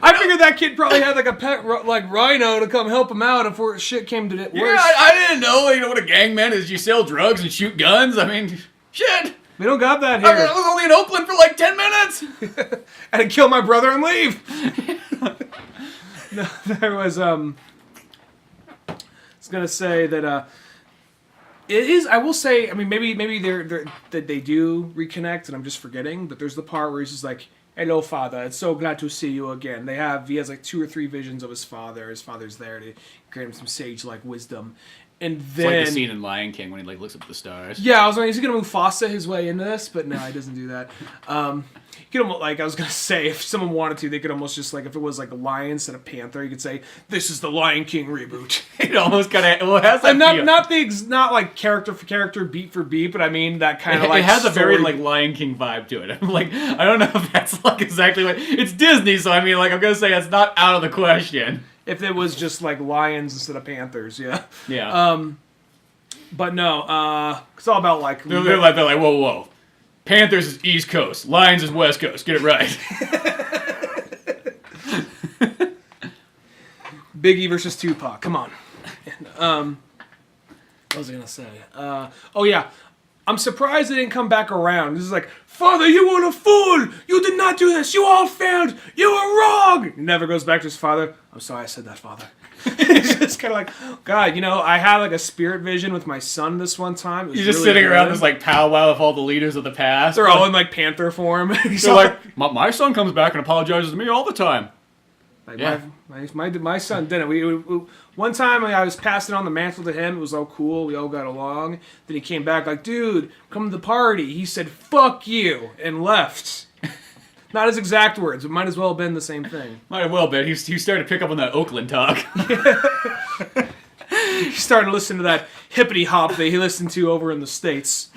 I figured that kid probably had like a pet rhino to come help him out if shit came to it worse. Yeah, I didn't know. What a gang meant is you sell drugs and shoot guns. I mean, shit. We don't got that here. I was only in Oakland for like 10 minutes. I had to kill my brother and leave. No, there was I was gonna say that it is. I will say. I mean, maybe they do reconnect, and I'm just forgetting. But there's the part where he's just like, "Hello, father. It's so glad to see you again." He has like 2 or 3 visions of his father. His father's there to grant him some sage-like wisdom. And then, it's like the scene in Lion King when he looks up at the stars. Yeah, I was like, is he gonna Mufasa his way into this? But no, he doesn't do that. You could almost, I was gonna say, if someone wanted to, they could almost just if it was like a lion instead of panther, you could say, "This is the Lion King reboot." It almost kind of it has that not like character for character, beat for beat, but I mean that kind of it has a very Lion King vibe to it. I'm like, I don't know if that's exactly what it's Disney, so I mean I'm gonna say it's not out of the question. If it was just lions instead of panthers, yeah. Yeah. But no, it's all about they're like whoa. Panthers is East Coast, Lions is West Coast. Get it right. Biggie versus Tupac. Come on. What was I gonna say? Oh yeah. I'm surprised they didn't come back around. This is like, "Father, you were a fool! You did not do this! You all failed! You were wrong!" He never goes back to his father. "I'm sorry I said that, father." It's just kind of like, God, I had a spirit vision with my son this one time. You're just really sitting around this powwow of all the leaders of the past. They're all in panther form. They're like, my son comes back and apologizes to me all the time. My son didn't. We one time I was passing on the mantle to him. It was all cool. We all got along. Then he came back like, "Dude, come to the party." He said, "Fuck you," and left. Not his exact words, but might as well have been the same thing. Might have well been. He started to pick up on that Oakland talk. He started listening to that hippity hop that he listened to over in the States.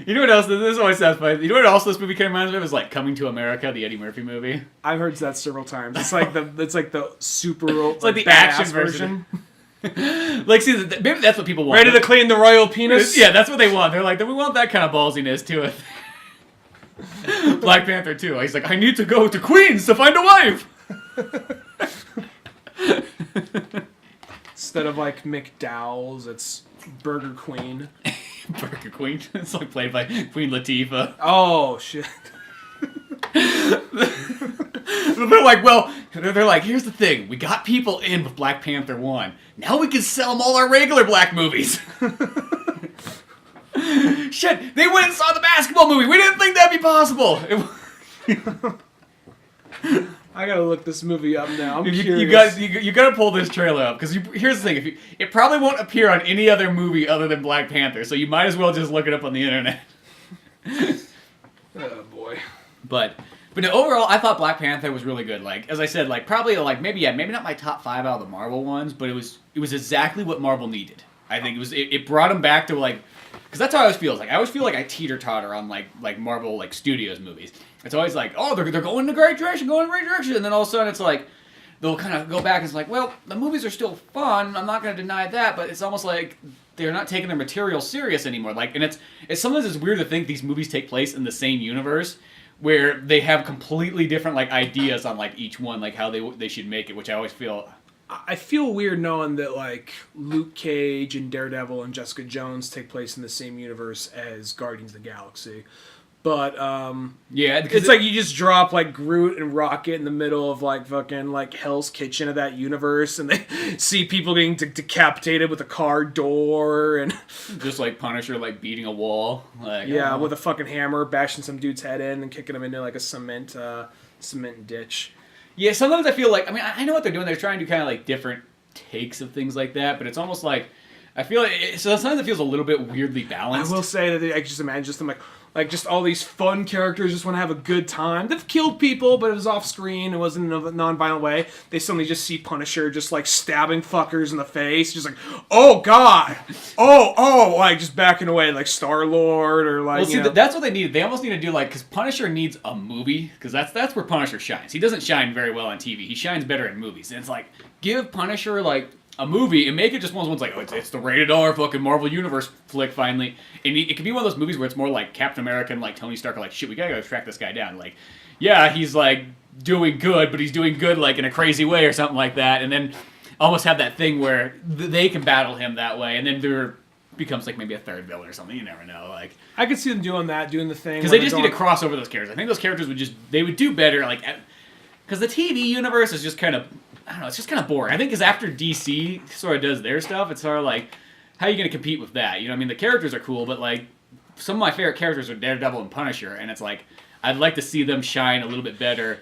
You know what else? This always sounds funny. You know what else this movie kind of reminds me of? Is Coming to America, the Eddie Murphy movie. I've heard that several times. It's like the super. It's the action version. See, maybe that's what people want. Ready to clean the royal penis? Yeah, that's what they want. They're like, we want that kind of ballsiness to it. Black Panther 2. He's like, "I need to go to Queens to find a wife." Instead of McDowell's, it's Burger Queen. Burger Queen. It's played by Queen Latifah. Oh shit. They're like, "Here's the thing. We got people in with Black Panther 1. Now we can sell them all our regular black movies." Shit, they went and saw the basketball movie. We didn't think that'd be possible. I gotta look this movie up now. I'm curious. You gotta pull this trailer up because here's the thing: it probably won't appear on any other movie other than Black Panther, so you might as well just look it up on the internet. Oh boy. But no, overall, I thought Black Panther was really good. As I said, probably maybe not my top 5 out of the Marvel ones, but it was exactly what Marvel needed. I think it brought them back to because that's how I always feel. I always feel like I teeter-totter on Marvel Studios movies. It's always oh, they're going in a great direction, and then all of a sudden it's they'll kind of go back and it's well, the movies are still fun. I'm not going to deny that, but it's almost like they're not taking their material serious anymore. And it's sometimes it's weird to think these movies take place in the same universe where they have completely different ideas on each one, how they should make it, which I always feel I feel weird knowing that like Luke Cage and Daredevil and Jessica Jones take place in the same universe as Guardians of the Galaxy. But Yeah, it's like you just drop like Groot and Rocket in the middle of like fucking like Hell's Kitchen of that universe, and they see people getting decapitated with a car door and just like Punisher like beating a wall. Like, yeah, with a fucking hammer, bashing some dude's head in and kicking him into like a cement ditch. Yeah, sometimes I feel like, I mean, I know what they're doing. They're trying to do kind of like different takes of things like that, but it's almost like, I feel like, so sometimes it feels a little bit weirdly balanced. I will say that I just imagine just them like just all these fun characters just want to have a good time. They've killed people, but it was off screen. It wasn't in a non-violent way. They suddenly just see Punisher just like stabbing fuckers in the face, just like, oh god, oh, like just backing away like Star-Lord or like. Well, see, that's what they need. They almost need to do like, because Punisher needs a movie, because that's where Punisher shines. He doesn't shine very well on TV. He shines better in movies, and it's like, give Punisher like a movie and make it just one of those ones like, oh, it's the rated R fucking Marvel Universe flick finally. And it can be one of those movies where it's more like Captain America and like Tony Stark are like, shit, we gotta go track this guy down. Like, yeah, he's like doing good, but he's doing good like in a crazy way or something like that. And then almost have that thing where they can battle him that way, and then there becomes like maybe a third villain or something. You never know. Like, I could see them doing the thing because they just need to cross over those characters. I think those characters they would do better like, because the TV universe is just kind of, I don't know, it's just kind of boring. I think because after DC sort of does their stuff, it's sort of like, how are you going to compete with that? You know what I mean? The characters are cool, but like, some of my favorite characters are Daredevil and Punisher, and it's like, I'd like to see them shine a little bit better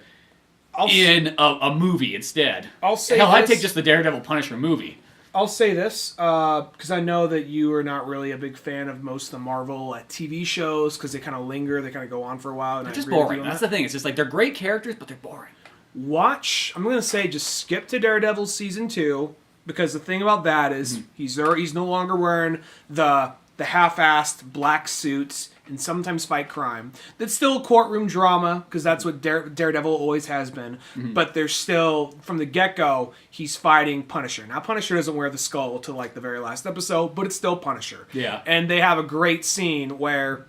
in a movie instead. I'll say hell, I'd take just the Daredevil Punisher movie. I'll say this, because I know that you are not really a big fan of most of the Marvel TV shows, because they kind of linger, they kind of go on for a while. And They're just boring. That's the thing. It's just like, they're great characters, but they're boring. I'm going to say just skip to Daredevil Season 2, because the thing about that is he's no longer wearing the half-assed black suits and sometimes fight crime. That's still courtroom drama, because that's what Daredevil always has been. But there's still, from the get-go, he's fighting Punisher. Now, Punisher doesn't wear the skull till like the very last episode, but it's still Punisher. Yeah. And they have a great scene where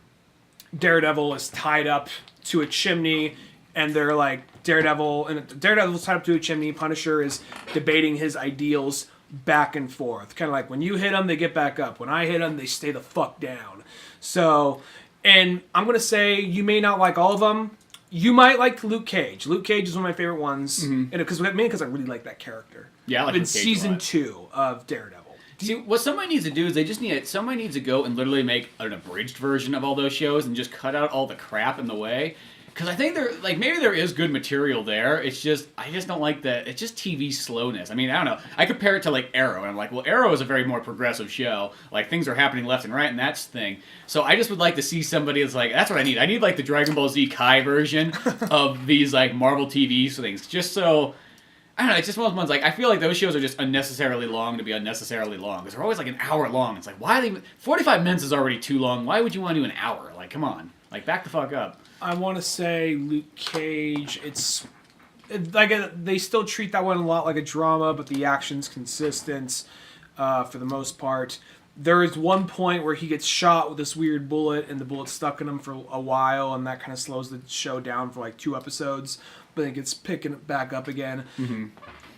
Daredevil is tied up to a chimney, and they're like, Daredevil's tied up to a chimney. Punisher is debating his ideals back and forth. Kind of like, when you hit them, they get back up. When I hit them, they stay the fuck down. So, and I'm going to say, you may not like all of them. You might like Luke Cage. Luke Cage is one of my favorite ones. And because I really like that character. Yeah, I like in Luke Cage Season 2 of Daredevil. See, what somebody needs to do is somebody needs to go and literally make an abridged version of all those shows and just cut out all the crap in the way. Because I think maybe there is good material there. It's just, I just don't like that. It's just TV slowness. I mean, I don't know. I compare it to like Arrow, and I'm like, well, Arrow is a very more progressive show. Like, things are happening left and right, and that's the thing. So I just would like to see somebody that's like, that's what I need. I need like the Dragon Ball Z Kai version of these like Marvel TV things. Just so, I don't know, it's just one of those ones, like, I feel like those shows are just unnecessarily long to be unnecessarily long. Because they're always like an hour long. It's like, why are they, 45 minutes is already too long. Why would you want to do an hour? Like, come on. Like, back the fuck up. I want to say Luke Cage. They still treat that one a lot like a drama, but the action's consistent for the most part. There is one point where he gets shot with this weird bullet, and the bullet's stuck in him for a while, and that kind of slows the show down for like 2 episodes, but it gets picking it back up again.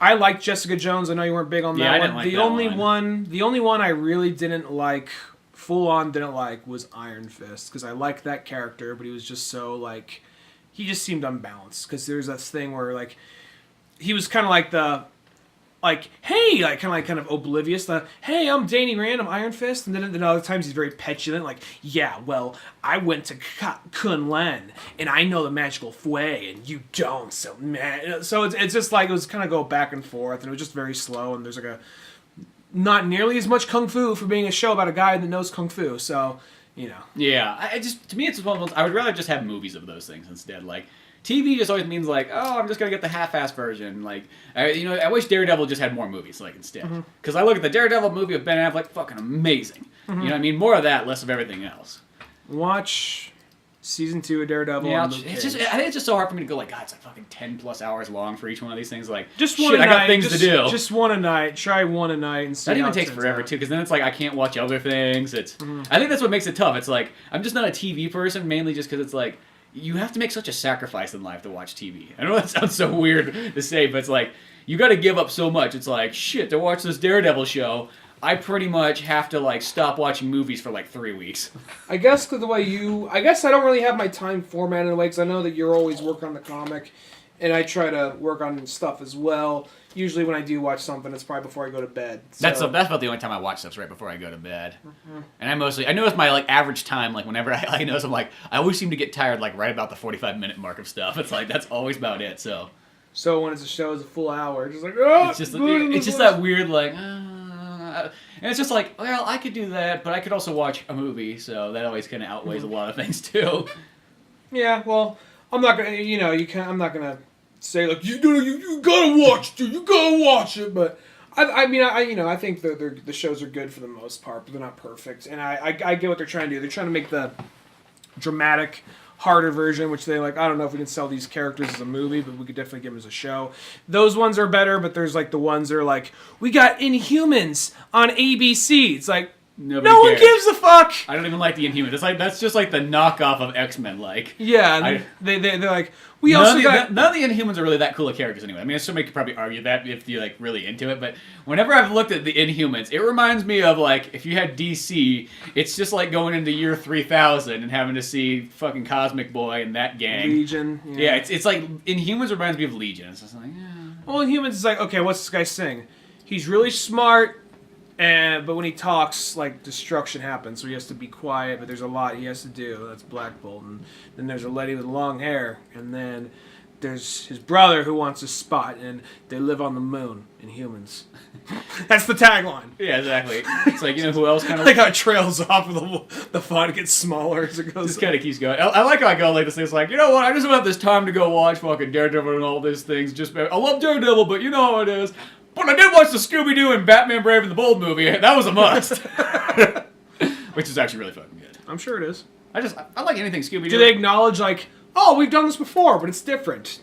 I like Jessica Jones. I know you weren't big on that one. I didn't like that one. The only one I really didn't like, full on didn't like, was Iron Fist, because I liked that character, but he was just so like, he just seemed unbalanced, because there's this thing where like he was kind of like hey, like kind of oblivious, hey, I'm Danny Rand, I'm Iron Fist, and then other times he's very petulant, like, yeah, well, I went to Kunlun and I know the magical Fue and you don't, so man, so it's just like, it was kind of go back and forth, and it was just very slow, and there's like not nearly as much kung fu for being a show about a guy that knows kung fu, so, you know. Yeah, to me, it's one of those, I would rather just have movies of those things instead. Like, TV just always means like, oh, I'm just gonna get the half-assed version. Like, I wish Daredevil just had more movies, like, instead. Because I look at the Daredevil movie with Ben Affleck, fucking amazing. You know what I mean? More of that, less of everything else. Watch Season 2 of Daredevil. Yeah, and Luke Cage. I think it's just so hard for me to go like, God, it's like fucking 10+ hours long for each one of these things. Like, just shit, one a night. I got things to do. Just one a night. Try one a night and see. That even takes forever too, because then it's like I can't watch other things. I think that's what makes it tough. It's like I'm just not a TV person, mainly just because it's like you have to make such a sacrifice in life to watch TV. I know that sounds so weird to say, but it's like, you got to give up so much. It's like, shit, to watch this Daredevil show, I pretty much have to like stop watching movies for like 3 weeks. I guess because I guess I don't really have my time formatted in a way, because I know that you're always working on the comic, and I try to work on stuff as well. Usually when I do watch something, it's probably before I go to bed. So. That's about the only time I watch stuff, right before I go to bed. Mm-hmm. And I notice my like average time, like whenever I notice, I'm like, I always seem to get tired like right about the 45-minute mark of stuff. It's like, that's always about it, so. So when it's a show, it's a full hour. It's just like, oh, it's just that weird like, and it's just like, well, I could do that, but I could also watch a movie, so that always kind of outweighs a lot of things too. Yeah, well, I'm not gonna, I'm not gonna say like you gotta watch it, you gotta watch it, but I think the shows are good for the most part, but they're not perfect, and I get what they're trying to do. They're trying to make the dramatic, harder version, which they like. I don't know if we can sell these characters as a movie, but we could definitely give them as a show. Those ones are better, but there's like the ones that are like, we got Inhumans on ABC. It's like, Nobody no cares. one gives a fuck. I don't even like the Inhumans. It's like, that's just like the knockoff of X-Men. Like, yeah, they're like, we none also none of the Inhumans are really that cool of characters anyway. I mean, somebody could probably argue that if you're like really into it, but whenever I've looked at the Inhumans, it reminds me of like, if you had DC, it's just like going into year 3000 and having to see fucking Cosmic Boy and that gang. Legion. Yeah, it's like, Inhumans reminds me of Legion. It's just like, Well, Inhumans is like, okay, what's this guy saying? He's really smart, but when he talks, like, destruction happens, so he has to be quiet, but there's a lot he has to do. That's Black Bolt. And then there's a lady with long hair, and then there's his brother who wants a spot, and they live on the moon, Inhumans. That's the tagline. Yeah, exactly. It's like, who else kind of... like how it trails off, and the font gets smaller as it goes. Just kind of keeps going. I like how I go like this thing. It's like, you know what? I just don't have this time to go watch fucking Daredevil and all these things. I love Daredevil, but you know how it is. But I did watch the Scooby-Doo and Batman Brave and the Bold movie. That was a must. Which is actually really fucking good. I'm sure it is. I like anything Scooby-Doo. Do they acknowledge, like, oh, we've done this before, but it's different?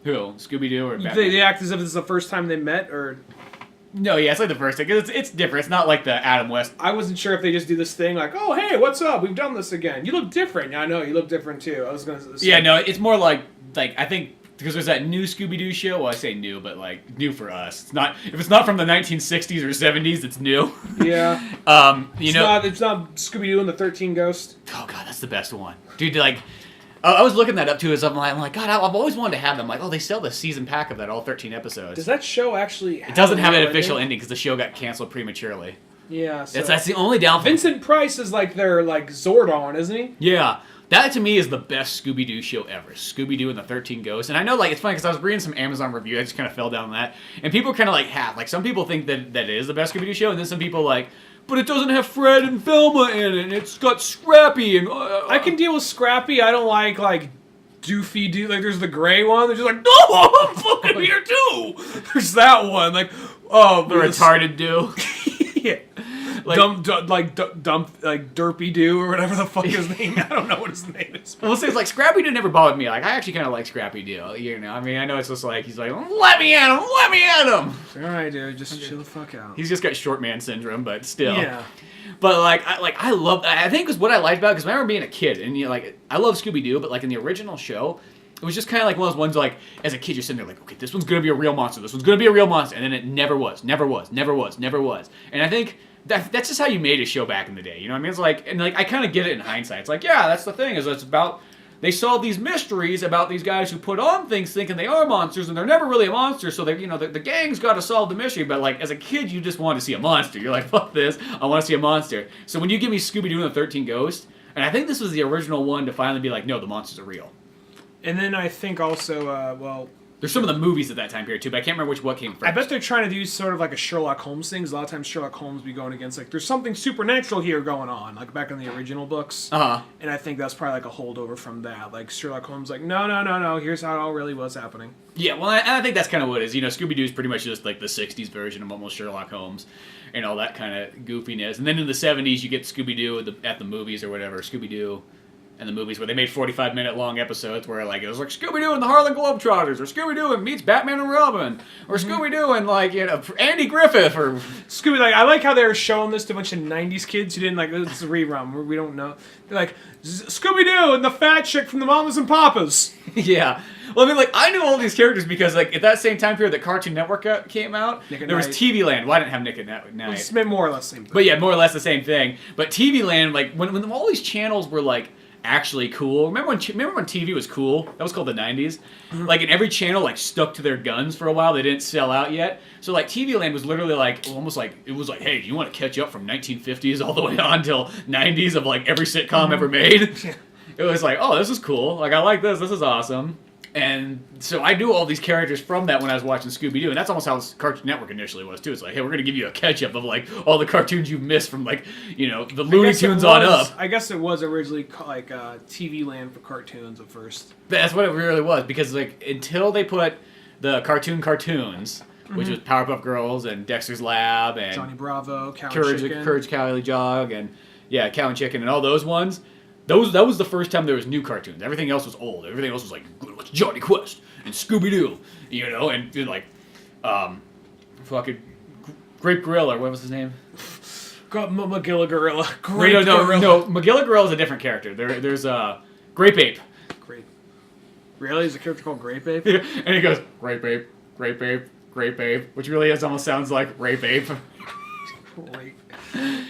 Who? Scooby-Doo or Batman? They act as if it's the first time they met, or... No, yeah, it's like the first thing. It's different. It's not like the Adam West. I wasn't sure if they just do this thing like, oh, hey, what's up? We've done this again. You look different. Yeah, I know, you look different, too. I was going to say. Yeah, no, it's more like, I think... Because there's that new Scooby-Doo show. Well, I say new, but like new for us. It's not if it's not from the 1960s or 70s, it's new. Yeah. It's not Scooby-Doo and the 13 Ghosts. Oh god, that's the best one, dude. Like, I was looking that up too. As I'm like, God, I've always wanted to have them. Like, oh, they sell the season pack of that, all 13 episodes. Does that show actually? It doesn't have an official ending because the show got canceled prematurely. Yeah. So That's the only downfall. Vincent Price is like their Zordon, isn't he? Yeah. That, to me, is the best Scooby-Doo show ever. Scooby-Doo and the 13 Ghosts. And I know, like, it's funny because I was reading some Amazon review. I just kind of fell down that. And people kind of, like, some people think that it is the best Scooby-Doo show. And then some people, like, but it doesn't have Fred and Velma in it. And it's got Scrappy. And I can deal with Scrappy. I don't like Doofy Doo. Like, there's the gray one. They're just like, no, I'm fucking here, too. There's that one. Like, oh. The retarded Doo. Yeah. Like, Derpy Doo or whatever the fuck his name. I don't know what his name is. Well, it's like Scrappy Doo never bothered me. Like, I actually kind of like Scrappy Doo. I mean, I know it's just like he's like, let me at him. All right, dude, just chill the fuck out. He's just got short man syndrome, but still. Yeah. But I think it was what I liked about it because I remember being a kid and I love Scooby Doo, but like in the original show. It was just kind of like one of those ones like, as a kid, you're sitting there like, okay, this one's going to be a real monster. This one's going to be a real monster. And then it never was. And I think that's just how you made a show back in the day. You know what I mean? It's like, and like, I kind of get it in hindsight. It's like, yeah, that's the thing is it's about, they solve these mysteries about these guys who put on things thinking they are monsters and they're never really a monster. So they, the gang's got to solve the mystery. But like, as a kid, you just want to see a monster. You're like, fuck this. I want to see a monster. So when you give me Scooby-Doo and the 13 Ghosts, and I think this was the original one to finally be like, no, the monsters are real. And then I think also, there's some of the movies at that time period too, but I can't remember what came first. I bet they're trying to do sort of like a Sherlock Holmes thing. 'Cause a lot of times Sherlock Holmes be going against like there's something supernatural here going on, like back in the original books. Uh-huh. And I think that's probably like a holdover from that. Like Sherlock Holmes, like no, here's how it all really was happening. Yeah, well, I think that's kind of what it is. Scooby-Doo is pretty much just like the '60s version of almost Sherlock Holmes, and all that kind of goofiness. And then in the '70s, you get Scooby-Doo at the movies or whatever, Scooby-Doo. in the movies where they made 45-minute long episodes where like it was like Scooby-Doo and the Harlem Globetrotters, or Scooby-Doo and meets Batman and Robin, or Scooby-Doo and like Andy Griffith, or Scooby. Like I like how they were showing this to a bunch of '90s kids who didn't like it's a rerun. We don't know. They're like Scooby-Doo and the fat chick from the Mamas and Papas. yeah. Well, I mean, like I knew all these characters because like at that same time period that Cartoon Network came out, there was TV Land. Well, I didn't have Nick at Night. It's more or less the same thing. But yeah, more or less the same thing. But TV Land, like when all these channels were like actually cool. Remember when TV was cool? That was called the 90s. Like, and every channel like stuck to their guns for a while. They didn't sell out yet. So like TV Land was literally like almost like it was like, hey, do you want to catch up from 1950s all the way on till 90s of like every sitcom ever made? It was like, oh, this is cool. Like I like this. This is awesome. And so I knew all these characters from that when I was watching Scooby-Doo, and that's almost how Cartoon Network initially was too. It's like, hey, we're gonna give you a catch-up of like all the cartoons you've missed from like, you know, the Looney Tunes on up. I guess it was originally like TV Land for cartoons at first. That's what it really was, because like until they put the cartoons, which was Powerpuff Girls and Dexter's Lab and Johnny Bravo, Cow and Chicken. Courage Cowardly Jog, and yeah, Cow and Chicken and all those ones. That was the first time there was new cartoons. Everything else was old. Everything else was like Johnny Quest and Scooby-Doo, you know, and like, fucking Grape Gorilla. What was his name? Magilla Gorilla. No. Magilla Gorilla is a different character. There's Grape Ape. Grape. Really? Is a character called Grape Ape? Yeah, and he goes Grape Ape, Grape Ape, Grape Ape, which really almost sounds like Rape Ape. Grape.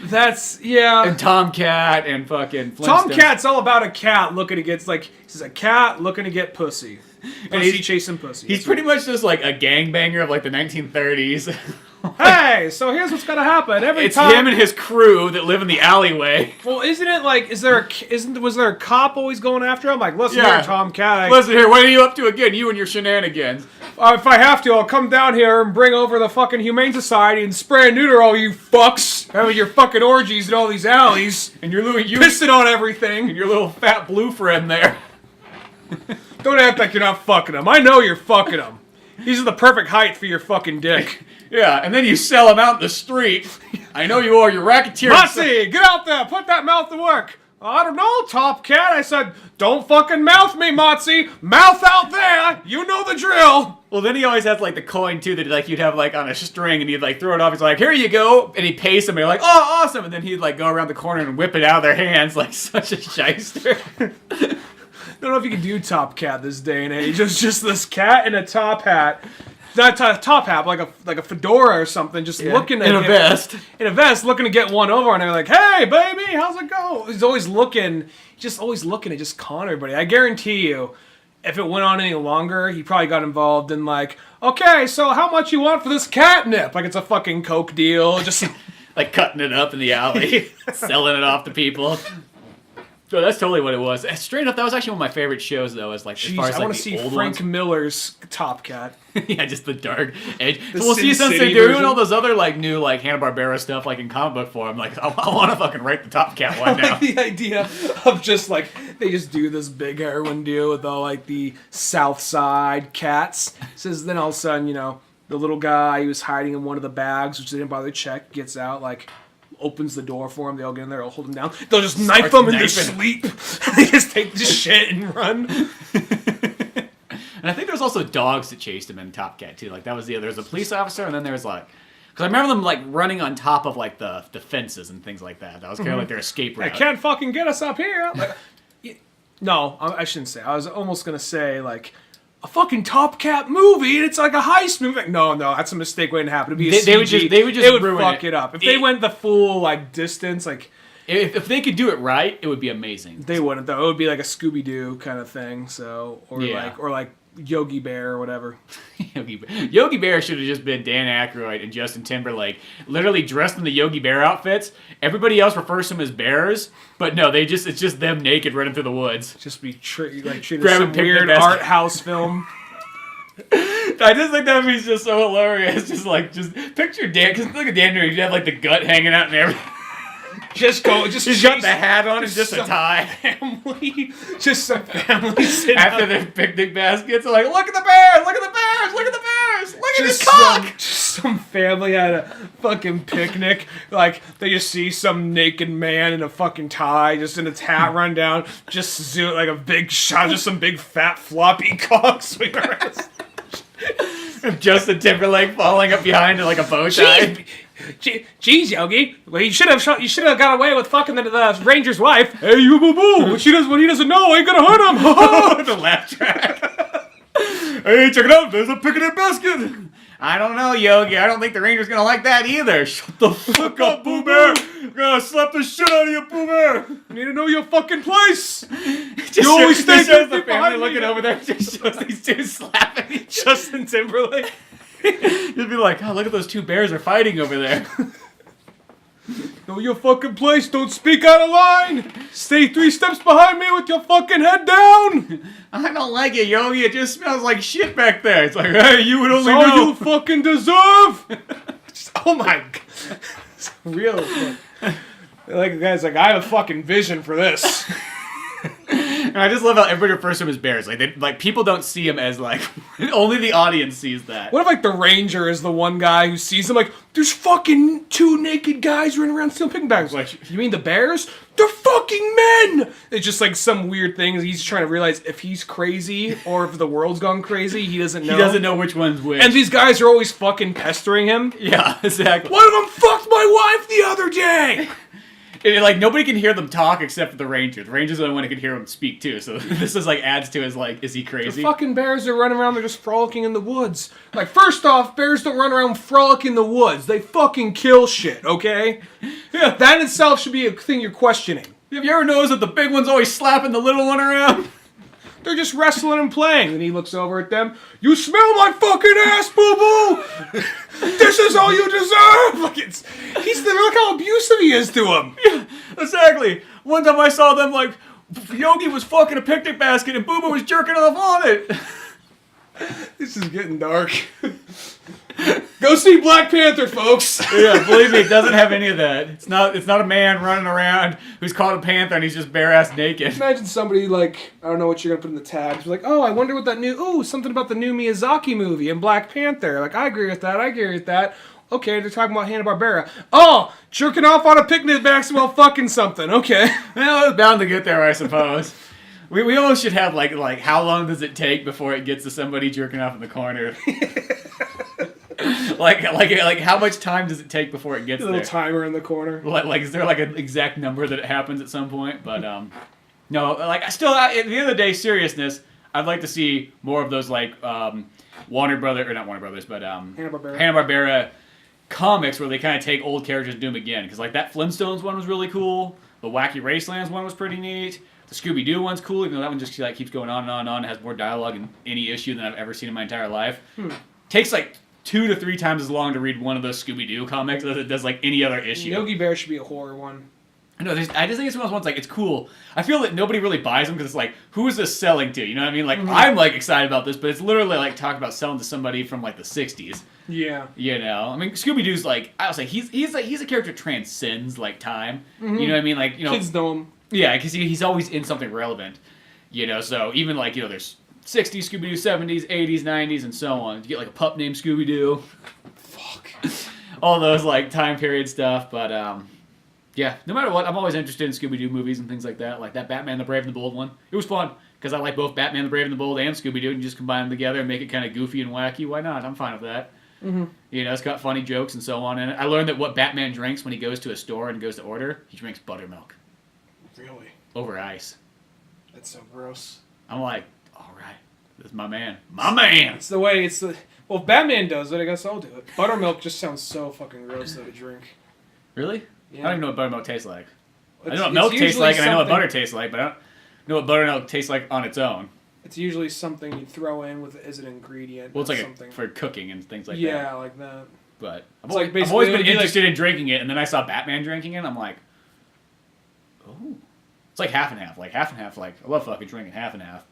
That's yeah. And Tomcat and fucking Flintstones. Tomcat's all about a cat looking to get he's a cat looking to get pussy. And he's chasing pussy. He's pretty much just like a gangbanger of like the 1930s. Hey, so here's what's gonna happen. It's him and his crew that live in the alleyway. Well, isn't it like was there a cop always going after him? Like, listen here, Tomcat. Listen here, what are you up to again? You and your shenanigans. If I have to, I'll come down here and bring over the fucking Humane Society and spray and neuter all you fucks having your fucking orgies in all these alleys. And you're pissing on everything. And your little fat blue friend there. Don't act like you're not fucking them. I know you're fucking them. These are the perfect height for your fucking dick. Yeah, and then you sell them out in the street. I know you are. You're racketeering. Motsy, get out there. Put that mouth to work. I don't know, Top Cat. I said, don't fucking mouth me, Motsy. Mouth out there. You know the drill. Well, then he always has like the coin too that like you'd have like on a string, and he'd like throw it off. He's like, "Here you go," and he'd pace them. And you're like, "Oh, awesome!" And then he'd like go around the corner and whip it out of their hands like such a shyster. I don't know if you can do Top Cat this day and age. It's just this cat in a top hat. Not a top hat, but like a fedora or something, just looking at in a vest, looking to get one over, and they're like, "Hey, baby, how's it go?" He's always looking to just con everybody. I guarantee you, if it went on any longer, he probably got involved in like, "Okay, so how much you want for this catnip?" Like it's a fucking coke deal, just like cutting it up in the alley, selling it off to people. So that's totally what it was. Straight enough, that was actually one of my favorite shows, though. As like, jeez, as far as I like want to see old Frank ones. Miller's Top Cat. Yeah, just the dark edge. The So we'll see Sin since City they're doing version. all those other like new like Hanna-Barbera stuff like in comic book form. Like, I want to fucking write the Top Cat one now. Like the idea of just like they just do this big heroin deal with all like the South Side cats. Says then all of a sudden, you know, the little guy who was hiding in one of the bags, which they didn't bother to check, gets out like. Opens the door for him. They all get in there. They'll hold him down. They'll just knife them in their sleep. They just take the shit and run. And I think there's also dogs that chased him in Top Cat too. Like that was there was a police officer, and then there was like, because I remember them like running on top of like the fences and things like that. That was kind of like their escape route. They can't fucking get us up here. Like, no, I shouldn't say. I was almost gonna say like. A fucking Top Cat movie, and it's like a heist movie. Like, no, that's a mistake waiting to happen. It'd be a CG. They would ruin fuck it up. If they went the full like distance, like if they could do it right, it would be amazing. They wouldn't though. It would be like a Scooby-Doo kind of thing. So or like Yogi Bear or whatever. Yogi Bear should have just been Dan Aykroyd and Justin Timberlake, literally dressed in the Yogi Bear outfits. Everybody else refers to them as bears, but no, it's just them naked running through the woods. Just be treated as some weird art house film. I just think that would be just so hilarious. Just picture Dan, because look at Dan, he'd have like the gut hanging out and everything. He's got the hat on and just a tie. Just some family sitting after their picnic baskets. Like, look at the bears! Look at the bears! Look at the bears! Look at his cock! some family at a fucking picnic. Like, they just see some naked man in a fucking tie, just in its hat run down, just zoom, like a big shot, just some big fat floppy cock swinging around. Justin Timberlake falling up behind it like a bow tie. Jeez, Yogi. Well, you should have got away with fucking the Ranger's wife. Hey, you boo boo. What he doesn't know ain't gonna hurt him. The laugh track. Hey, check it out. There's a picnic basket. I don't know, Yogi. I don't think the Ranger's gonna like that either. Shut the fuck up, Boo Bear. I'm gonna slap the shit out of you, Boo Bear. You need to know your fucking place. You always stay shows the family looking over there. Just shows these two slapping each other. Justin Timberlake. You'd be like, oh, look at those two bears are fighting over there. Know your fucking place. Don't speak out of line. Stay 3 steps behind me with your fucking head down. I don't like it, Yogi. It just smells like shit back there. It's like, hey, you would only That's all know. you fucking deserve. Oh my god. It's real. Like the guy's like, I have a fucking vision for this. And I just love how everybody refers to him as bears. Like people don't see him as like only the audience sees that. What if like the Ranger is the one guy who sees him like, there's fucking 2 naked guys running around stealing picnic bags? Like, you mean the bears? They're fucking men! It's just like some weird thing. He's trying to realize if he's crazy or if the world's gone crazy. He doesn't know. He doesn't know which one's which. And these guys are always fucking pestering him. Yeah, exactly. One of them fucked my wife the other day! And, like nobody can hear them talk except for the Ranger. The Ranger's the only one who can hear him speak too. So this is like adds to his like, is he crazy? The fucking bears are running around. They're just frolicking in the woods. Like, first off, bears don't run around frolicking in the woods. They fucking kill shit. Okay? Yeah, that in itself should be a thing you're questioning. Have you ever noticed that the big one's always slapping the little one around? They're just wrestling and playing. And he looks over at them. You smell my fucking ass, boo-boo! This is all you deserve! Look how abusive he is to him. Yeah, exactly. One time I saw them like, Yogi was fucking a picnic basket and Boo Boo was jerking off on it. This is getting dark. Go see Black Panther, folks. Yeah, believe me, it doesn't have any of that. It's not a man running around who's caught a panther and he's just bare ass naked. Imagine somebody like, I don't know what you're gonna put in the tags. Like, oh, I wonder what something about the new Miyazaki movie and Black Panther. Like, I agree with that. Okay, they're talking about Hanna-Barbera. Oh, jerking off on a picnic basket while fucking something. Okay. Well, it's bound to get there, I suppose. We almost should have like how long does it take before it gets to somebody jerking off in the corner? like how much time does it take before it gets there? A little timer in the corner. Like is there like an exact number that it happens at some point? But no, like at the end of the day, seriousness. I'd like to see more of those like not Warner Brothers, but Hanna-Barbera comics where they kind of take old characters and do them again. Because like that Flintstones one was really cool. The Wacky Racelands one was pretty neat. The Scooby-Doo one's cool, even though that one just like keeps going on and on and on. It has more dialogue in any issue than I've ever seen in my entire life. Takes like 2 to 3 times as long to read one of those Scooby-Doo comics as it does like any other issue. Yogi Bear should be a horror one. No, I just think it's one of those ones like it's cool. I feel that nobody really buys them because it's like, who is this selling to? You know what I mean? Like I'm like excited about this, but it's literally like talking about selling to somebody from like the '60s. Yeah. You know, I mean, Scooby-Doo's like I was like he's a character that transcends like time. You know what I mean? Like kids know him. Yeah, because he's always in something relevant. You know, so even like there's 60s Scooby-Doo, 70s, 80s, 90s, and so on. You get like a pup named Scooby-Doo. Fuck. All those like time period stuff, but yeah, no matter what, I'm always interested in Scooby-Doo movies and things like that. Like that Batman the Brave and the Bold one. It was fun, because I like both Batman the Brave and the Bold and Scooby-Doo, and you just combine them together and make it kind of goofy and wacky. Why not? I'm fine with that. You know, it's got funny jokes and so on in it. I learned that what Batman drinks when he goes to a store and goes to order, he drinks buttermilk. Really? Over ice. That's so gross. I'm like, alright, this is my man. My man! Well, if Batman does it, I guess I'll do it. Buttermilk just sounds so fucking gross though to drink. Really? Yeah. I don't even know what buttermilk tastes like. I know what milk tastes like, and I know what butter tastes like, but I don't know what buttermilk tastes like on its own. It's usually something you throw in as an ingredient. Well, it's like something for cooking and things like that. Yeah, like that. But I've It's always been interested in drinking it, and then I saw Batman drinking it, and I'm like, oh. It's like half and half. Like half and half. Like, I love fucking drinking half and half.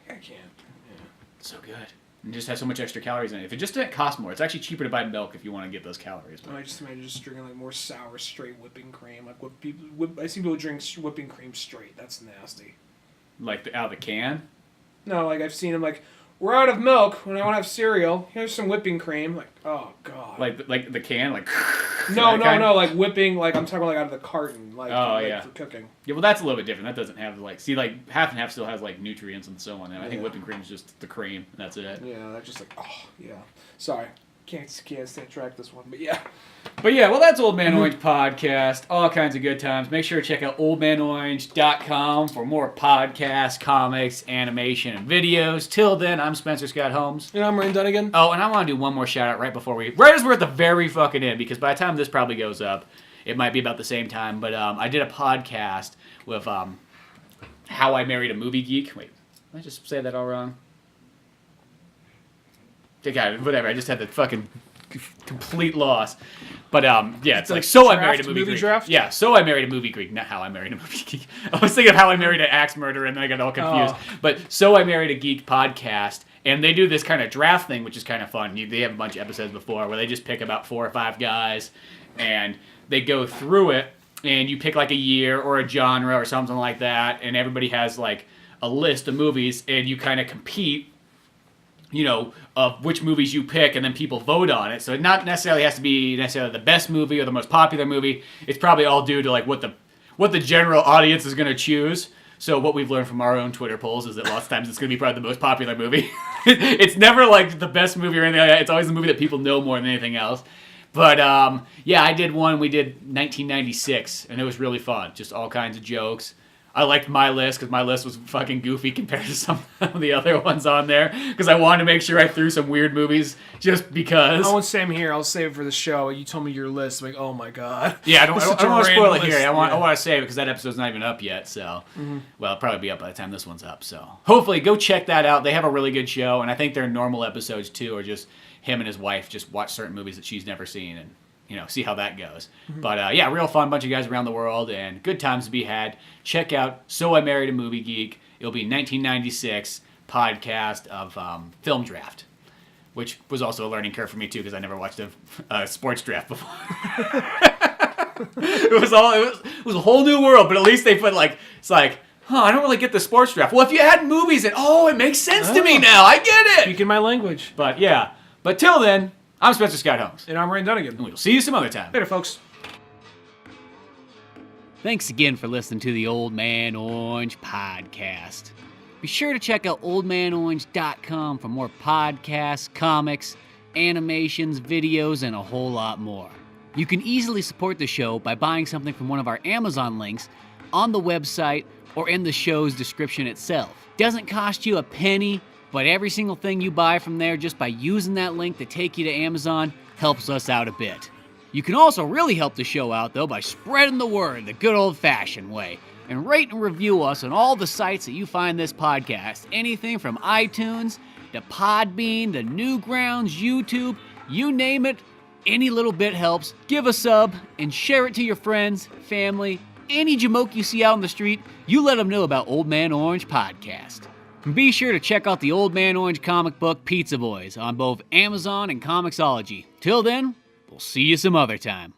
I can't. Yeah. It's so good. And just has so much extra calories in it. If it just didn't cost more, it's actually cheaper to buy milk if you want to get those calories. But I just imagine just drinking like more sour straight whipping cream. Like I see people drink whipping cream straight. That's nasty. like out of the can. No, like I've seen them like we're out of milk when I want to have cereal. Here's some whipping cream. Like, oh god. Like the can, like. No, like whipping. Like I'm talking like out of the carton. Like, for cooking. Yeah, well, that's a little bit different. That doesn't have like half and half still has like nutrients and so on. And I think whipping cream is just the cream. And that's it. Yeah, that's just like Sorry, can't stay track this one, but yeah. But yeah, well, that's Old Man Orange podcast. All kinds of good times. Make sure to check out oldmanorange.com for more podcasts, comics, animation, and videos. Till then, I'm Spencer Scott Holmes. And I'm Ryan Dunigan. Oh, and I want to do one more shout out right as we're at the very fucking end, because by the time this probably goes up, it might be about the same time. But I did a podcast with How I Married a Movie Geek. Wait, did I just say that all wrong? God, whatever. I just had the fucking complete loss. But yeah, it's like So I Married a Movie Geek. Draft? Yeah, So I Married a Movie Geek, not How I Married a Movie Geek. I was thinking of How I Married an Axe Murderer, and then I got all confused. But So I Married a Geek podcast, and they do this kind of draft thing, which is kind of fun. They have a bunch of episodes before where they just pick about 4 or 5 guys, and they go through it, and you pick like a year or a genre or something like that, and everybody has like a list of movies, and you kind of compete, of which movies you pick, and then people vote on it. So it not necessarily has to be necessarily the best movie or the most popular movie. It's probably all due to like what the general audience is going to choose. So what we've learned from our own Twitter polls is that lots of times it's going to be probably the most popular movie. It's never like the best movie or anything like that. It's always the movie that people know more than anything else. But yeah, I did one. We did 1996, and it was really fun. Just all kinds of jokes. I liked my list because my list was fucking goofy compared to some of the other ones on there, because I wanted to make sure I threw some weird movies just because. Oh, same here. I'll save it for the show. You told me your list. I'm like, oh my god. Yeah, I don't want to spoil it here. I want to save it because that episode's not even up yet. So, well, it'll probably be up by the time this one's up. So, hopefully, go check that out. They have a really good show, and I think their normal episodes too are just him and his wife just watch certain movies that she's never seen and see how that goes. But yeah, real fun bunch of guys around the world and good times to be had. Check out So I Married a Movie Geek. It'll be 1996 podcast of Film Draft, which was also a learning curve for me too because I never watched a sports draft before. It was a whole new world, but at least they put I don't really get the sports draft. Well, if you add movies in, it makes sense to me now. I get it. Speaking my language. But yeah. But till then, I'm Spencer Scott Holmes. And I'm Ryan Dunigan. And we'll see you some other time. Later, folks. Thanks again for listening to the Old Man Orange podcast. Be sure to check out oldmanorange.com for more podcasts, comics, animations, videos, and a whole lot more. You can easily support the show by buying something from one of our Amazon links on the website or in the show's description itself. Doesn't cost you a penny, but every single thing you buy from there just by using that link to take you to Amazon helps us out a bit. You can also really help the show out, though, by spreading the word the good old-fashioned way. And rate and review us on all the sites that you find this podcast. Anything from iTunes to Podbean to Newgrounds, YouTube, you name it. Any little bit helps. Give a sub and share it to your friends, family, any jamoke you see out on the street. You let them know about Old Man Orange podcast. And be sure to check out the Old Man Orange comic book Pizza Boys on both Amazon and Comixology. Till then, we'll see you some other time.